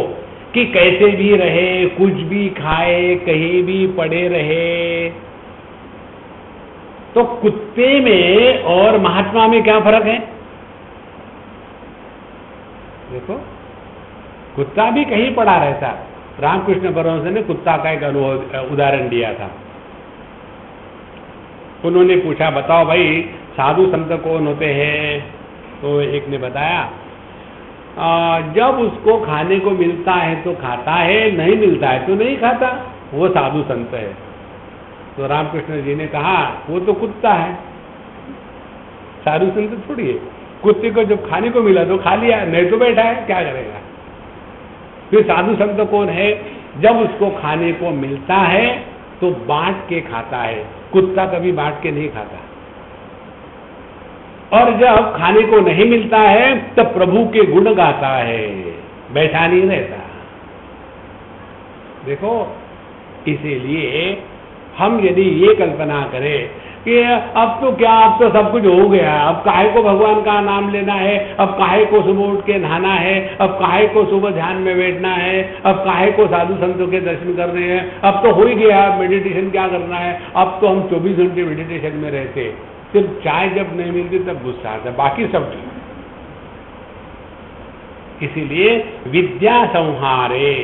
कि कैसे भी रहे, कुछ भी खाए, कहीं भी पड़े रहे, तो कुत्ते में और महात्मा में क्या फर्क है? देखो, कुत्ता भी कहीं पड़ा रहता। रामकृष्ण परमहंस ने कुत्ता का एक उदाहरण दिया था। उन्होंने पूछा, बताओ भाई साधु संत कौन होते हैं? तो एक ने बताया, जब उसको खाने को मिलता है तो खाता है, नहीं मिलता है तो नहीं खाता, वो साधु संत है। तो रामकृष्ण जी ने कहा, वो तो कुत्ता है, साधु संत थोड़ी है। कुत्ते को जब खाने को मिला तो खा लिया, नहीं तो बैठा है, क्या करेगा? फिर साधु संत कौन है? जब उसको खाने को मिलता है तो बांट के खाता है। कुत्ता कभी बांट के नहीं खाता। और जब खाने को नहीं मिलता है तब प्रभु के गुण गाता है, बैठा नहीं रहता। देखो, इसीलिए हम यदि ये कल्पना करें कि अब तो क्या, अब तो सब कुछ हो गया, अब काहे को भगवान का नाम लेना है, अब काहे को सुबह उठ के नहाना है, अब काहे को सुबह ध्यान में बैठना है, अब काहे को साधु संतों के दर्शन करने हैं, अब तो हो ही गया, मेडिटेशन क्या करना है, अब तो हम 24 घंटे मेडिटेशन में रहते, सिर्फ चाय जब नहीं मिलती तब गुस्सा आता, बाकी सब ठीक। इसीलिए विद्या संहारे,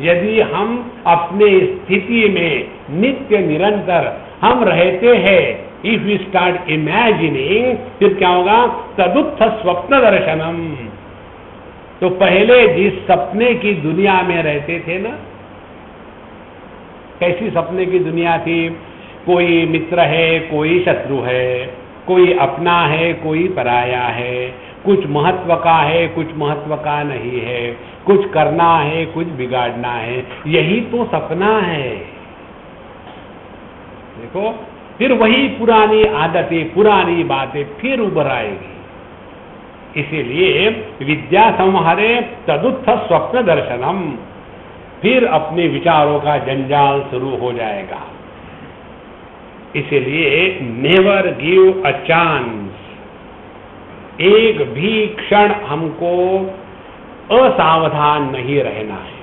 यदि हम अपने स्थिति में नित्य निरंतर हम रहते हैं, इफ वी स्टार्ट इमेजिनिंग, फिर क्या होगा? तदुत्थ स्वप्न दर्शनम। तो पहले जिस सपने की दुनिया में रहते थे ना, कैसी सपने की दुनिया थी? कोई मित्र है, कोई शत्रु है, कोई अपना है, कोई पराया है, कुछ महत्व का है, कुछ महत्व का नहीं है, कुछ करना है, कुछ बिगाड़ना है, यही तो सपना है। देखो, फिर वही पुरानी आदतें, पुरानी बातें फिर उभर आएगी। इसीलिए विद्या संहारे तदुत्थ स्वप्न दर्शनम, फिर अपने विचारों का जंजाल शुरू हो जाएगा। इसीलिए नेवर गिव अ चांस, एक भी क्षण हमको असावधान नहीं रहना है।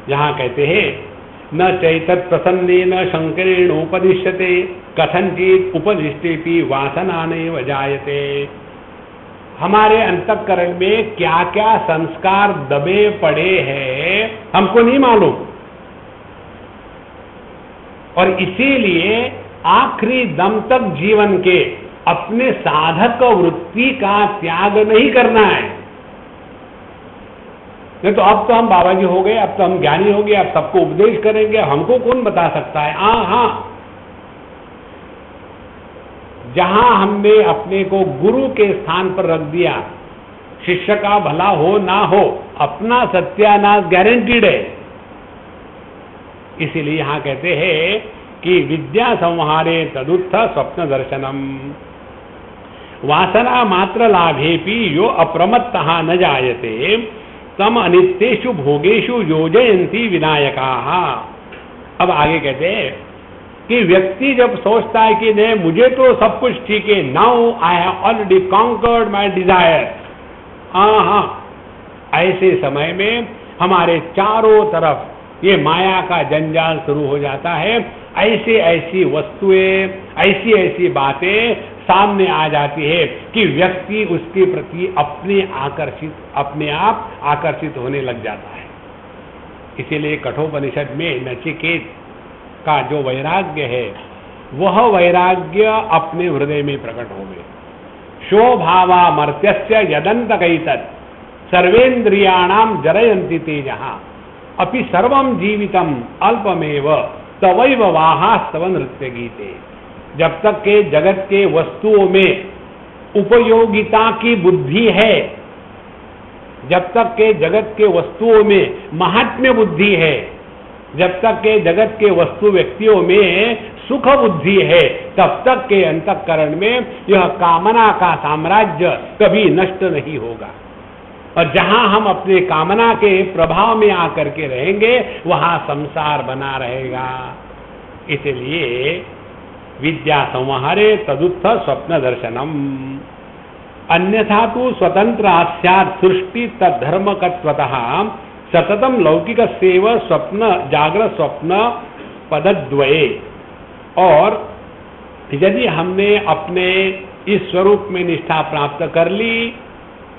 जहां कहते हैं न चैतत प्रसन्नेन शंकरेण उपदिश्यते कथनचित उपदिष्टेपि वासना नैव जायते। हमारे अंतःकरण में क्या क्या संस्कार दबे पड़े हैं हमको नहीं मालूम, और इसीलिए आखिरी दम तक जीवन के अपने साधक वृत्ति का त्याग नहीं करना है। नहीं तो अब तो हम बाबा जी हो गए, अब तो हम ज्ञानी हो गए, अब सबको उपदेश करेंगे, हमको कौन बता सकता है? हाँ, जहां हमने अपने को गुरु के स्थान पर रख दिया, शिष्य का भला हो ना हो, अपना सत्यानाश गारंटीड है। इसीलिए यहां कहते हैं कि विद्या संहारे तदुत्थ स्वप्न दर्शनम, वासना मात्र लाभेपि यो अप्रमत्तः न जायते तम अनित्येषु भोगेषु योजयन्ति विनायकाः। अब आगे कहते हैं कि व्यक्ति जब सोचता है कि नहीं मुझे तो सब कुछ ठीक है, now I have already conquered my desire, हाँ, ऐसे समय में हमारे चारों तरफ ये माया का जंजाल शुरू हो जाता है। ऐसी ऐसी वस्तुएं, ऐसी ऐसी बातें सामने आ जाती है कि व्यक्ति उसके प्रति अपने आप आकर्षित होने लग जाता है। इसीलिए कठोपनिषद में नचिकेत का जो वैराग्य है, वह वैराग्य अपने हृदय में प्रकट हो गए। शोभावा मर्त्यस्य यदंतकैतत् सर्वेन्द्रियाणाम जरयन्ति तेजः अपि सर्वं जीवितम अल्पमेव तवैव वाहास्तव नृत्य गीते। जब तक के जगत के वस्तुओं में उपयोगिता की बुद्धि है, जब तक के जगत के वस्तुओं में महात्म्य बुद्धि है, जब तक के जगत के वस्तु व्यक्तियों में सुख बुद्धि है, तब तक के अंतःकरण में यह कामना का साम्राज्य कभी नष्ट नहीं होगा। और जहां हम अपने कामना के प्रभाव में आकर के रहेंगे, वहां संसार बना रहेगा। इसलिए विद्या संहारे तदुत्थ स्वप्न दर्शनम, अन्यथा तो स्वतंत्र स्यात् सृष्टि तद्धर्मकत्वतः सततम लौकिक सेव स्वप्न जागृत स्वप्न पदद्वये। और यदि हमने अपने इस स्वरूप में निष्ठा प्राप्त कर ली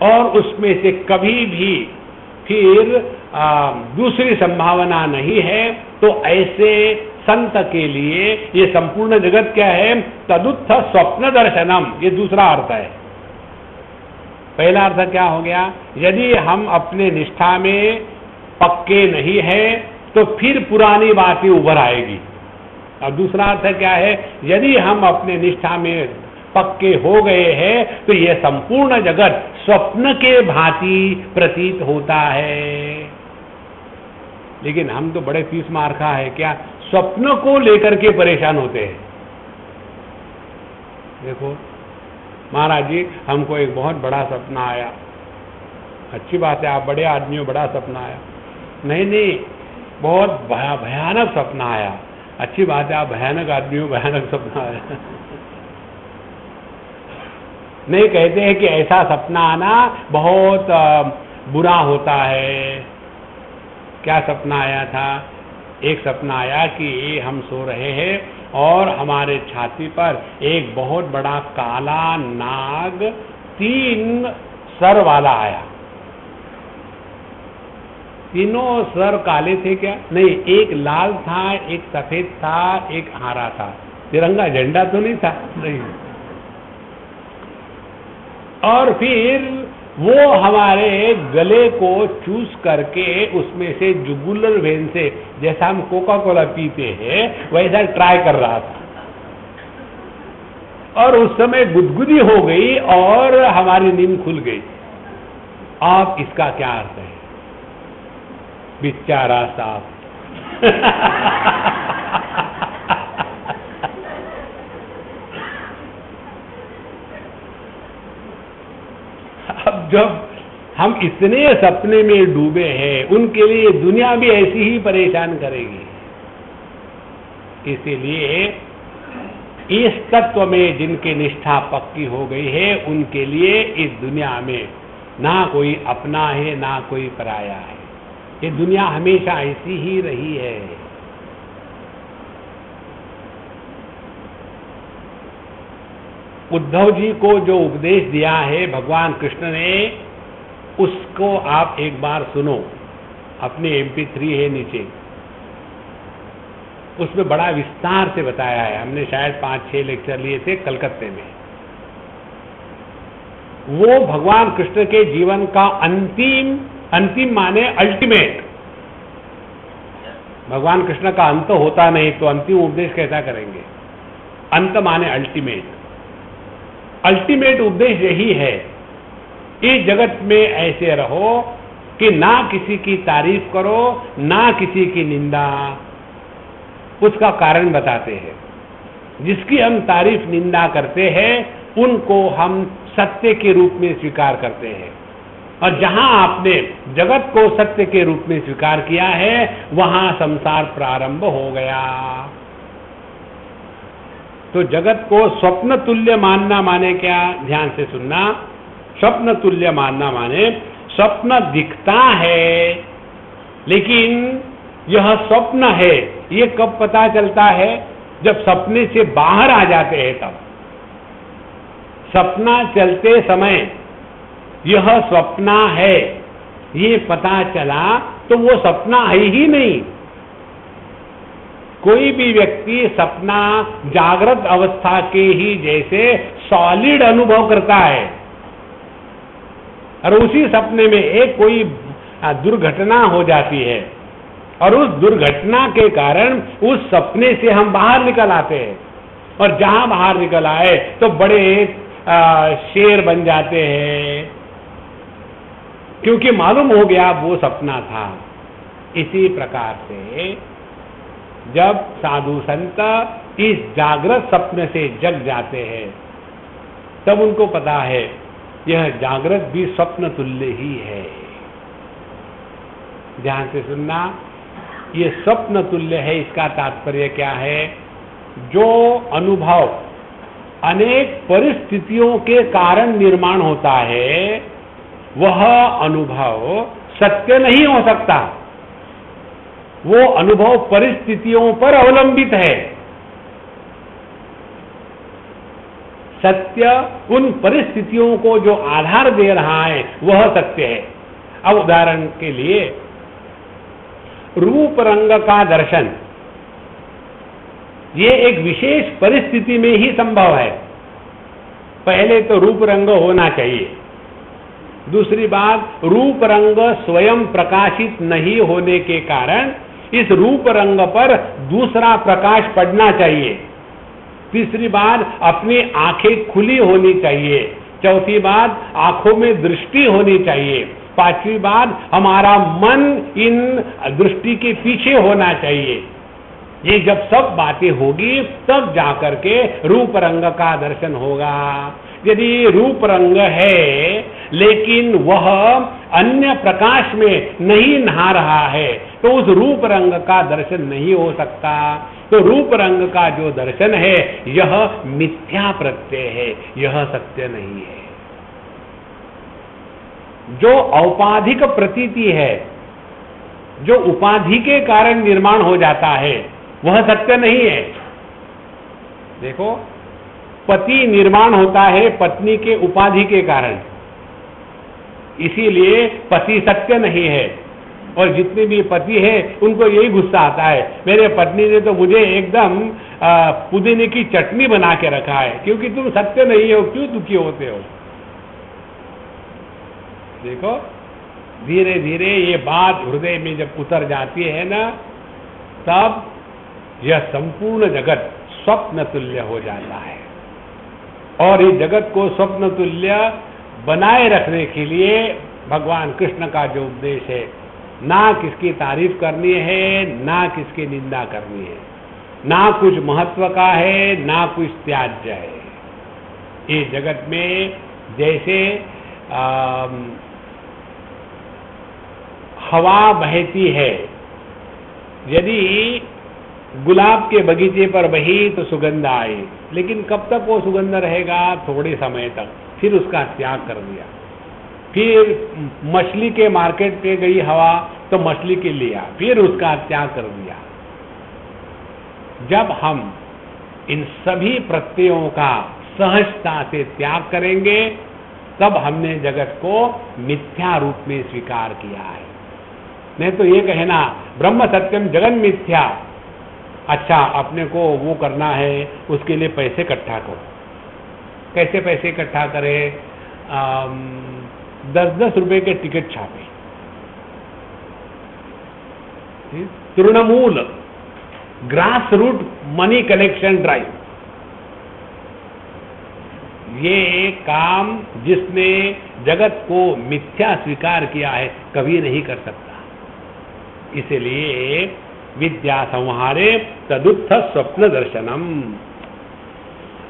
और उसमें से कभी भी फिर दूसरी संभावना नहीं है, तो ऐसे संत के लिए ये संपूर्ण जगत क्या है? तदुत्थ स्वप्न दर्शनम, ये दूसरा अर्थ है। पहला अर्थ क्या हो गया? यदि हम अपने निष्ठा में पक्के नहीं है तो फिर पुरानी बातें उभर आएगी। और दूसरा अर्थ क्या है? यदि हम अपने निष्ठा में पक्के हो गए हैं तो यह संपूर्ण जगत स्वप्न के भांति प्रतीत होता है। लेकिन हम तो बड़े 30 मार्का है क्या, स्वप्न को लेकर के परेशान होते हैं। देखो महाराज जी, हमको एक बहुत बड़ा सपना आया। अच्छी बात है, आप बड़े आदमी हो, बड़ा सपना आया। नहीं, बहुत भयानक सपना आया। अच्छी बात है, आप भयानक आदमी हो, भयानक सपना आया। नहीं कहते हैं कि ऐसा सपना आना बहुत बुरा होता है। क्या सपना आया था? एक सपना आया कि हम सो रहे हैं और हमारे छाती पर एक बहुत बड़ा काला नाग 3 सर वाला आया। तीनों सर काले थे क्या? नहीं, एक लाल था, एक सफेद था, एक हरा था। तिरंगा झंडा तो नहीं था? नहीं। और फिर वो हमारे गले को चूस करके उसमें से जुगुलर वेन से, जैसा हम कोका कोला पीते हैं वैसा ट्राई कर रहा था, और उस समय गुदगुदी हो गई और हमारी नींद खुल गई। अब इसका क्या अर्थ है? बेचारा साहब अब जब हम इतने सपने में डूबे हैं, उनके लिए दुनिया भी ऐसी ही परेशान करेगी। इसीलिए इस तत्व में जिनकी निष्ठा पक्की हो गई है, उनके लिए इस दुनिया में ना कोई अपना है ना कोई पराया है। ये दुनिया हमेशा ऐसी ही रही है। उद्धव जी को जो उपदेश दिया है भगवान कृष्ण ने, उसको आप एक बार सुनो। अपने MP3 है नीचे, उसमें बड़ा विस्तार से बताया है। हमने शायद 5-6 लेक्चर लिए थे कलकत्ते में। वो भगवान कृष्ण के जीवन का अंतिम माने अल्टीमेट। भगवान कृष्ण का अंत होता नहीं तो अंतिम उपदेश कैसा करेंगे? अंत माने अल्टीमेट। अल्टीमेट उपदेश यही है, इस जगत में ऐसे रहो कि ना किसी की तारीफ करो ना किसी की निंदा। उसका कारण बताते हैं। जिसकी हम तारीफ निंदा करते हैं उनको हम सत्य के रूप में स्वीकार करते हैं, और जहां आपने जगत को सत्य के रूप में स्वीकार किया है वहां संसार प्रारंभ हो गया। तो जगत को स्वप्न तुल्य मानना माने क्या? ध्यान से सुनना। स्वप्न तुल्य मानना माने स्वप्न दिखता है, लेकिन यह स्वप्न है ये कब पता चलता है? जब सपने से बाहर आ जाते हैं तब। सपना चलते समय यह सपना है ये पता चला तो वो सपना है ही नहीं। कोई भी व्यक्ति सपना जागृत अवस्था के ही जैसे सॉलिड अनुभव करता है, और उसी सपने में एक कोई दुर्घटना हो जाती है, और उस दुर्घटना के कारण उस सपने से हम बाहर निकल आते हैं, और जहां बाहर निकल आए तो बड़े शेर बन जाते हैं, क्योंकि मालूम हो गया वो सपना था। इसी प्रकार से जब साधु संत इस जागृत सपने से जग जाते हैं तब उनको पता है यह जागृत भी स्वप्न तुल्य ही है। ध्यान से सुनना, ये स्वप्न तुल्य है, इसका तात्पर्य क्या है? जो अनुभव अनेक परिस्थितियों के कारण निर्माण होता है वह अनुभव सत्य नहीं हो सकता। वो अनुभव परिस्थितियों पर अवलंबित है। सत्य उन परिस्थितियों को जो आधार दे रहा है वह सत्य है। अब उदाहरण के लिए रूप रंग का दर्शन, ये एक विशेष परिस्थिति में ही संभव है। पहले तो रूप रंग होना चाहिए। दूसरी बात, रूप रंग स्वयं प्रकाशित नहीं होने के कारण इस रूप रंग पर दूसरा प्रकाश पड़ना चाहिए। तीसरी बात, अपनी आंखें खुली होनी चाहिए। चौथी बात, आंखों में दृष्टि होनी चाहिए। पांचवी बात, हमारा मन इन दृष्टि के पीछे होना चाहिए। ये जब सब बातें होगी तब जाकर के रूप रंग का दर्शन होगा। यदि रूप रंग है लेकिन वह अन्य प्रकाश में नहीं नहा रहा है तो उस रूप रंग का दर्शन नहीं हो सकता। तो रूप रंग का जो दर्शन है यह मिथ्या प्रत्यय है, यह सत्य नहीं है। जो औपाधिक प्रतीति है, जो उपाधि के कारण निर्माण हो जाता है वह सत्य नहीं है। देखो, पति निर्माण होता है पत्नी के उपाधि के कारण, इसीलिए पति सत्य नहीं है। और जितने भी पति हैं उनको यही गुस्सा आता है, मेरे पत्नी ने तो मुझे एकदम पुदीने की चटनी बना के रखा है, क्योंकि तुम सत्य नहीं हो, क्यों दुखी होते हो। देखो धीरे धीरे ये बात हृदय में जब उतर जाती है ना, तब यह संपूर्ण जगत स्वप्न तुल्य हो जाता है। और इस जगत को स्वप्न तुल्य बनाए रखने के लिए भगवान कृष्ण का जो उपदेश है, ना किसकी तारीफ करनी है, ना किसकी निंदा करनी है, ना कुछ महत्व का है, ना कुछ त्याज्य है। इस जगत में जैसे हवा बहती है, यदि गुलाब के बगीचे पर बही तो सुगंध आई, लेकिन कब तक वो सुगंध रहेगा? थोड़े समय तक, फिर उसका त्याग कर दिया। फिर मछली के मार्केट पे गई हवा तो मछली के लिया, फिर उसका त्याग कर दिया। जब हम इन सभी प्रत्ययों का सहजता से त्याग करेंगे, तब हमने जगत को मिथ्या रूप में स्वीकार किया है। नहीं तो ये कहना ब्रह्म सत्यम जगन मिथ्या, अच्छा अपने को वो करना है, उसके लिए पैसे इकट्ठा करो। कैसे पैसे इकट्ठा करें? 10-10 रुपए के टिकट छापे, Trinamool grass root money collection drive. ये काम जिसने जगत को मिथ्या स्वीकार किया है कभी नहीं कर सकता। इसलिए विद्या संहारे तदुत्थ स्वप्न दर्शनम,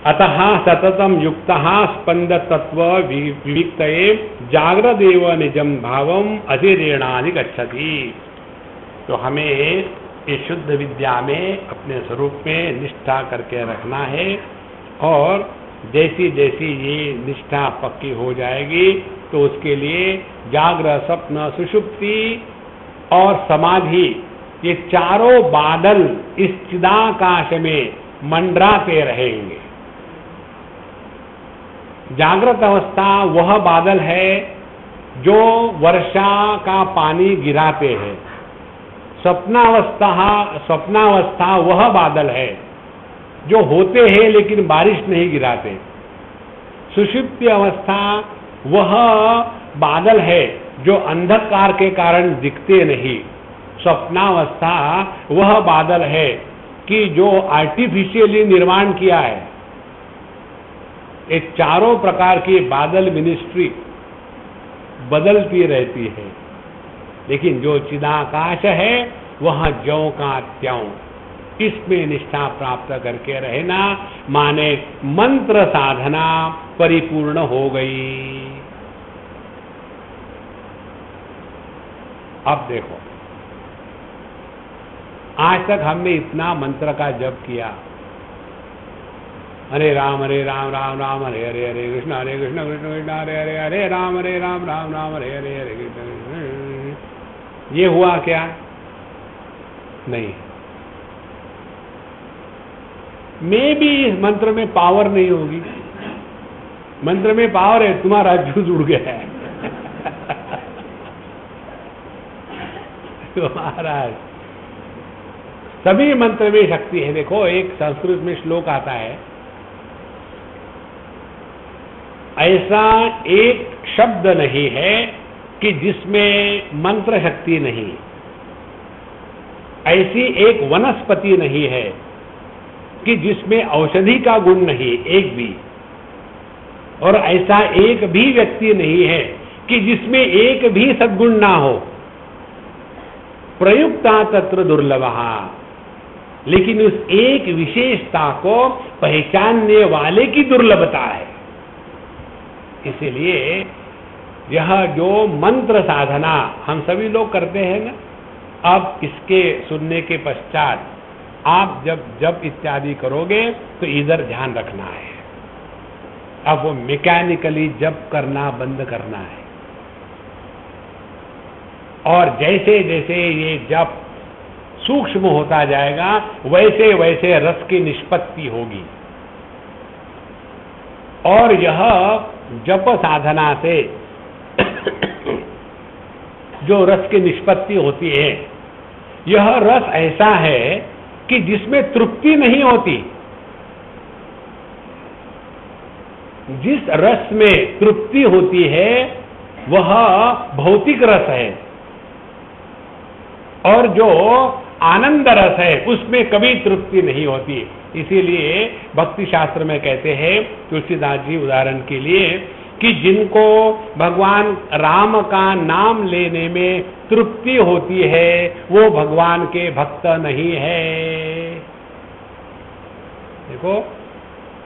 अतः सततम युक्तः स्पंद तत्व विविक्तये जागृदेव निजम भावम अधिरेणानि गच्छति। तो हमें इस शुद्ध विद्या में अपने स्वरूप में निष्ठा करके रखना है, और जैसी जैसी ये निष्ठा पक्की हो जाएगी तो उसके लिए जागृत, स्वप्न, सुषुप्ति और समाधि, ये चारों बादल इस चिदाकाश में मंडराते रहेंगे। जागृत अवस्था वह बादल है जो वर्षा का पानी गिराते हैं। स्वप्नावस्था वह बादल है जो होते हैं लेकिन बारिश नहीं गिराते। सुषुप्ति अवस्था वह बादल है जो अंधकार के कारण दिखते नहीं। स्वप्नावस्था वह बादल है कि जो आर्टिफिशियली निर्माण किया है। ये चारों प्रकार की बादल मिनिस्ट्री बदलती रहती है, लेकिन जो चिदाकाश है वह ज्यों का त्यों। इसमें निष्ठा प्राप्त करके रहना माने मंत्र साधना परिपूर्ण हो गई। अब देखो, आज तक हमने इतना मंत्र का जप किया, हरे राम राम राम हरे हरे, हरे कृष्ण कृष्ण कृष्ण हरे हरे, हरे राम राम राम हरे हरे, हरे कृष्ण। ये हुआ क्या? नहीं। मैं भी इस मंत्र में पावर नहीं होगी। मंत्र में पावर है, तुम्हारा जूझ उड़ गया है। तो महाराज सभी मंत्र में शक्ति है। देखो, एक संस्कृत में श्लोक आता है, ऐसा एक शब्द नहीं है कि जिसमें मंत्र शक्ति नहीं, ऐसी एक वनस्पति नहीं है कि जिसमें औषधि का गुण नहीं, एक भी। और ऐसा एक भी व्यक्ति नहीं है कि जिसमें एक भी सद्गुण ना हो। प्रयुक्ता तत्र दुर्लभः, लेकिन उस एक विशेषता को पहचानने वाले की दुर्लभता है। इसलिए यह जो मंत्र साधना हम सभी लोग करते हैं ना, अब इसके सुनने के पश्चात आप जब जप इत्यादि करोगे तो इधर ध्यान रखना है। अब वो मैकेनिकली जप करना बंद करना है, और जैसे जैसे ये जप सूक्ष्म होता जाएगा वैसे वैसे रस की निष्पत्ति होगी। और यह जप साधना से जो रस की निष्पत्ति होती है, यह रस ऐसा है कि जिसमें तृप्ति नहीं होती। जिस रस में तृप्ति होती है वह भौतिक रस है, और जो आनंद रस है उसमें कभी तृप्ति नहीं होती। इसीलिए भक्ति शास्त्र में कहते हैं तुलसीदास जी उदाहरण के लिए कि जिनको भगवान राम का नाम लेने में तृप्ति होती है वो भगवान के भक्त नहीं है। देखो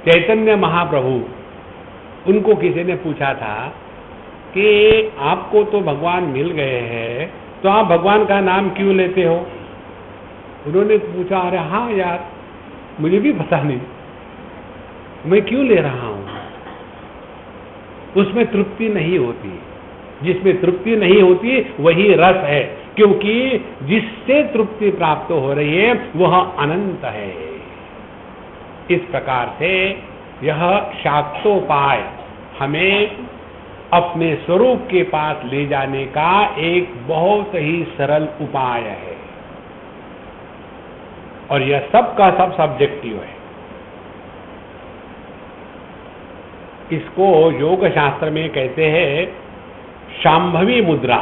चैतन्य महाप्रभु, उनको किसी ने पूछा था कि आपको तो भगवान मिल गए हैं तो आप भगवान का नाम क्यों लेते हो? उन्होंने पूछा, अरे हाँ यार, मुझे भी पता नहीं मैं क्यों ले रहा हूं। उसमें तृप्ति नहीं होती। जिसमें तृप्ति नहीं होती वही रस है, क्योंकि जिससे तृप्ति प्राप्त हो रही है वह अनंत है। इस प्रकार से यह शाक्तोपाय हमें अपने स्वरूप के पास ले जाने का एक बहुत ही सरल उपाय है, और यह सब का सब सब्जेक्टिव है। इसको योग शास्त्र में कहते हैं शांभवी मुद्रा।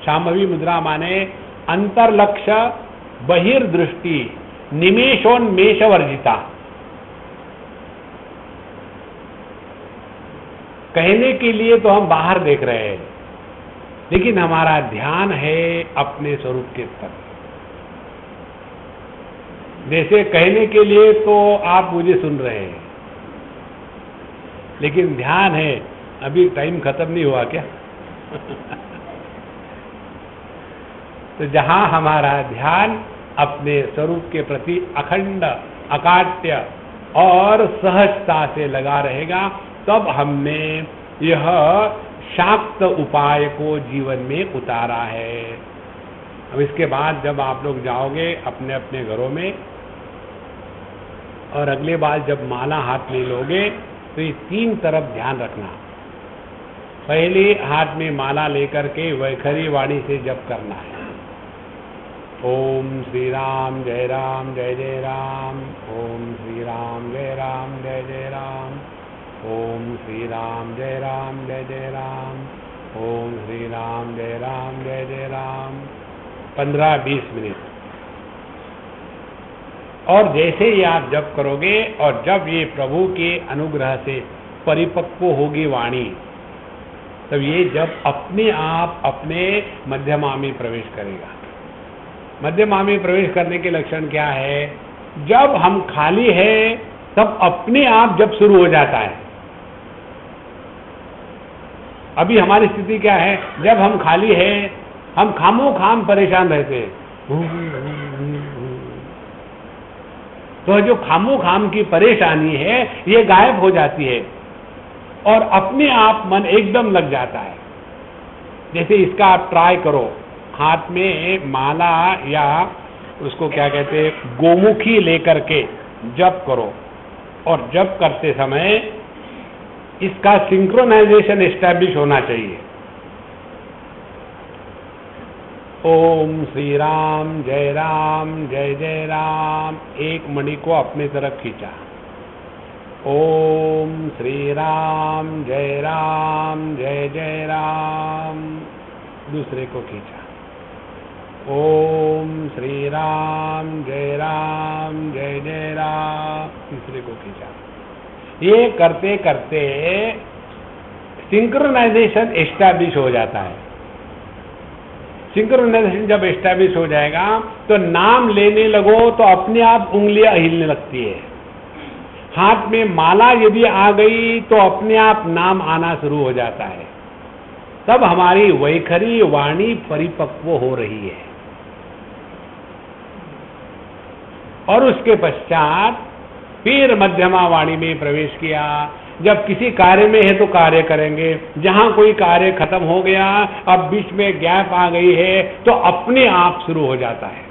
शांभवी मुद्रा माने अंतर्लक्ष्य बहिर्दृष्टि निमेषोन्मेष वर्जिता। कहने के लिए तो हम बाहर देख रहे हैं, लेकिन हमारा ध्यान है अपने स्वरूप के तक। जैसे कहने के लिए तो आप मुझे सुन रहे हैं, लेकिन ध्यान है अभी टाइम खत्म नहीं हुआ क्या? तो जहां हमारा ध्यान अपने स्वरूप के प्रति अखंड अकाट्य और सहजता से लगा रहेगा, तब हमने यह शाक्त उपाय को जीवन में उतारा है। अब इसके बाद जब आप लोग जाओगे अपने अपने घरों में, और अगले बार जब माला हाथ में लोगे तो ये तीन तरफ ध्यान रखना। पहले हाथ में माला लेकर के वैखरी वाणी से जप करना है। ओम श्री राम जय राम जय जय राम, ओम श्री राम जय राम जय जय राम, ओम श्री राम जय राम जय जय राम, ओम श्री राम जय राम जय जय राम। 15-20 मिनट। और जैसे ही आप जप करोगे और जब ये प्रभु के अनुग्रह से परिपक्व होगी वाणी, तब ये जब अपने आप अपने मध्यमा में प्रवेश करेगा। मध्यमा में प्रवेश करने के लक्षण क्या है? जब हम खाली है तब अपने आप जब शुरू हो जाता है। अभी हमारी स्थिति क्या है? जब हम खाली है हम खामो खाम परेशान रहते हैं। तो जो खामो खाम की परेशानी है ये गायब हो जाती है और अपने आप मन एकदम लग जाता है। जैसे इसका आप ट्राई करो, हाथ में माला या उसको क्या कहते हैं गोमुखी लेकर के जप करो, और जप करते समय इसका सिंक्रोनाइजेशन एस्टैब्लिश होना चाहिए। ओम श्री राम जय जय राम, एक मणि को अपने तरफ खींचा। ओम श्री राम जय जय राम, दूसरे को खींचा। ओम श्री राम जय जय राम, तीसरे को खींचा। ये करते करते सिंक्रोनाइजेशन एस्टैब्लिश हो जाता है। सिंक्रोनाइजेशन जब एस्टैब्लिश हो जाएगा तो नाम लेने लगो तो अपने आप उंगलियां हिलने लगती है। हाथ में माला यदि आ गई तो अपने आप नाम आना शुरू हो जाता है। तब हमारी वैखरी वाणी परिपक्व हो रही है। और उसके पश्चात फिर मध्यमा वाणी में प्रवेश किया। जब किसी कार्य में है तो कार्य करेंगे, जहां कोई कार्य खत्म हो गया, अब बीच में गैप आ गई है, तो अपने आप शुरू हो जाता है।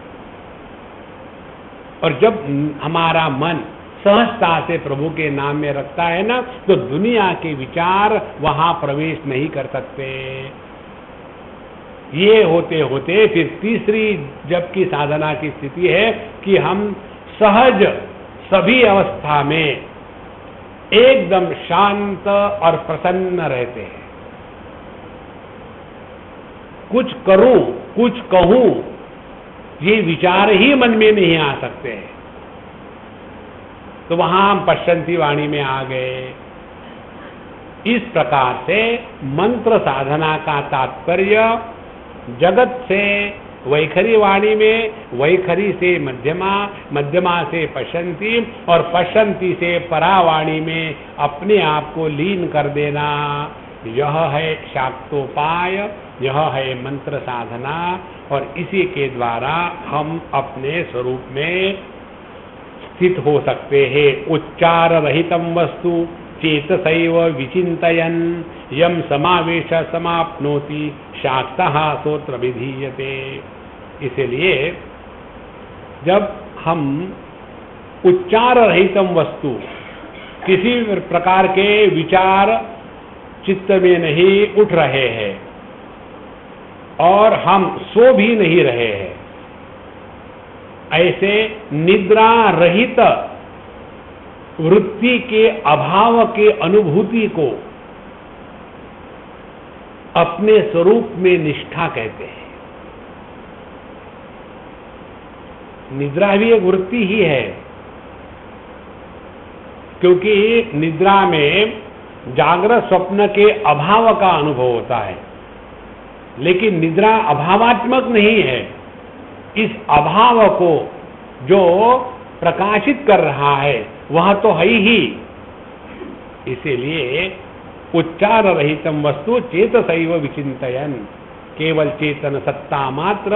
और जब हमारा मन सहजता से प्रभु के नाम में रखता है ना, तो दुनिया के विचार वहां प्रवेश नहीं कर सकते। ये होते होते फिर तीसरी जप की साधना की स्थिति है कि हम सहज सभी अवस्था में एकदम शांत और प्रसन्न रहते हैं। कुछ करूं, कुछ कहूं, ये विचार ही मन में नहीं आ सकते हैं। तो वहां हम पश्यंती वाणी में आ गए। इस प्रकार से मंत्र साधना का तात्पर्य जगत से वैखरी वाणी में, वैखरी से मध्यमा, मध्यमा से पश्यंती और पश्यंती से परावाणी में अपने आप को लीन कर देना, यह है शाक्तोपाय, यह है मंत्र साधना। और इसी के द्वारा हम अपने स्वरूप में स्थित हो सकते हैं। उच्चार रहितम वस्तु चेतसैव विचिन्तयन् यम समावेश समाप्नोति शाक्तः सोत्र विधीयते। इसलिए जब हम उच्चार रहितम वस्तु, किसी प्रकार के विचार चित्त में नहीं उठ रहे हैं और हम सो भी नहीं रहे हैं, ऐसे निद्रा रहित वृत्ति के अभाव के अनुभूति को अपने स्वरूप में निष्ठा कहते हैं। निद्रा भी एक वृत्ति ही है, क्योंकि निद्रा में जागृत स्वप्न के अभाव का अनुभव होता है, लेकिन निद्रा अभावात्मक नहीं है। इस अभाव को जो प्रकाशित कर रहा है वह तो है ही। इसीलिए उच्चार रहितम वस्तु चेतसैव विचिन्तयन्, केवल चेतन सत्ता मात्र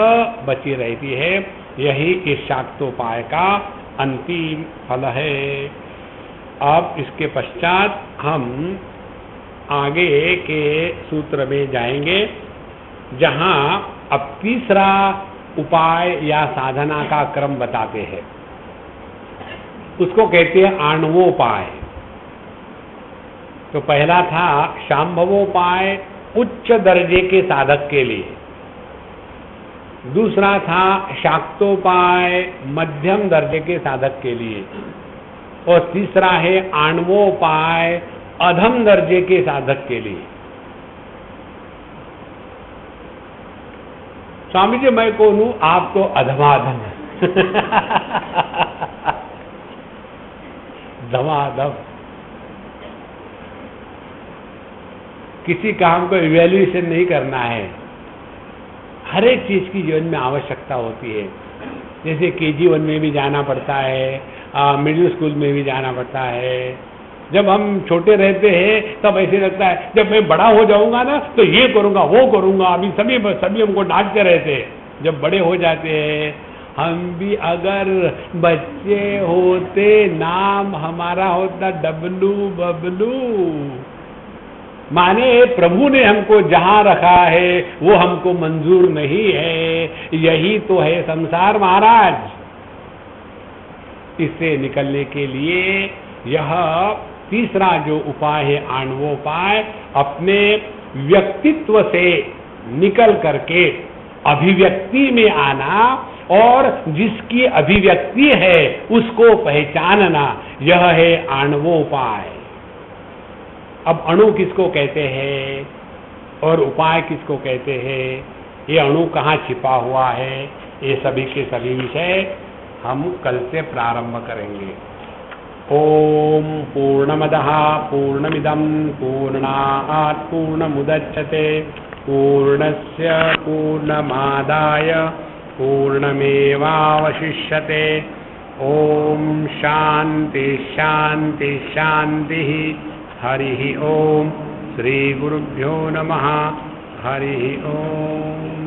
बची रहती है। यही इस शाक्तोपाय का अंतिम फल है। अब इसके पश्चात हम आगे के सूत्र में जाएंगे, जहां अब तीसरा उपाय या साधना का क्रम बताते हैं। उसको कहते हैं आणवोपाय। तो पहला था शांभवोपाय उच्च दर्जे के साधक के लिए, दूसरा था शाक्तोपाय मध्यम दर्जे के साधक के लिए, और तीसरा है आणवोपाय अधम दर्जे के साधक के लिए। स्वामी जी मैं कौन हूं, आप तो अधमाधम धमाधम। किसी काम को इवैल्यूएशन नहीं करना है। हर एक चीज की जीवन में आवश्यकता होती है। जैसे KG1 में भी जाना पड़ता है, मिडिल स्कूल में भी जाना पड़ता है। जब हम छोटे रहते हैं तब ऐसे लगता है जब मैं बड़ा हो जाऊंगा ना तो ये करूंगा वो करूंगा, अभी सभी हमको डांटते रहते हैं। जब बड़े हो जाते हैं, हम भी अगर बच्चे होते, नाम हमारा होता डबलू बबलू, माने प्रभु ने हमको जहां रखा है वो हमको मंजूर नहीं है। यही तो है संसार महाराज। इससे निकलने के लिए यह तीसरा जो उपाय है आणवोपाय, अपने व्यक्तित्व से निकल करके अभिव्यक्ति में आना और जिसकी अभिव्यक्ति है उसको पहचानना, यह है आणवोपाय। अब अणु किसको कहते हैं और उपाय किसको कहते हैं, ये अणु कहाँ छिपा हुआ है, ये सभी के सभी विषय हम कल से प्रारंभ करेंगे। ओम पूर्णमदः पूर्णमिदं पूर्णात् पूर्णमुदच्यते पूर्णस्य पूर्णमादाय पूर्णमेवावशिष्यते। ओम शांति शांति शांति। हरि ओम। श्री गुरुभ्यो नमः। हरि ओम।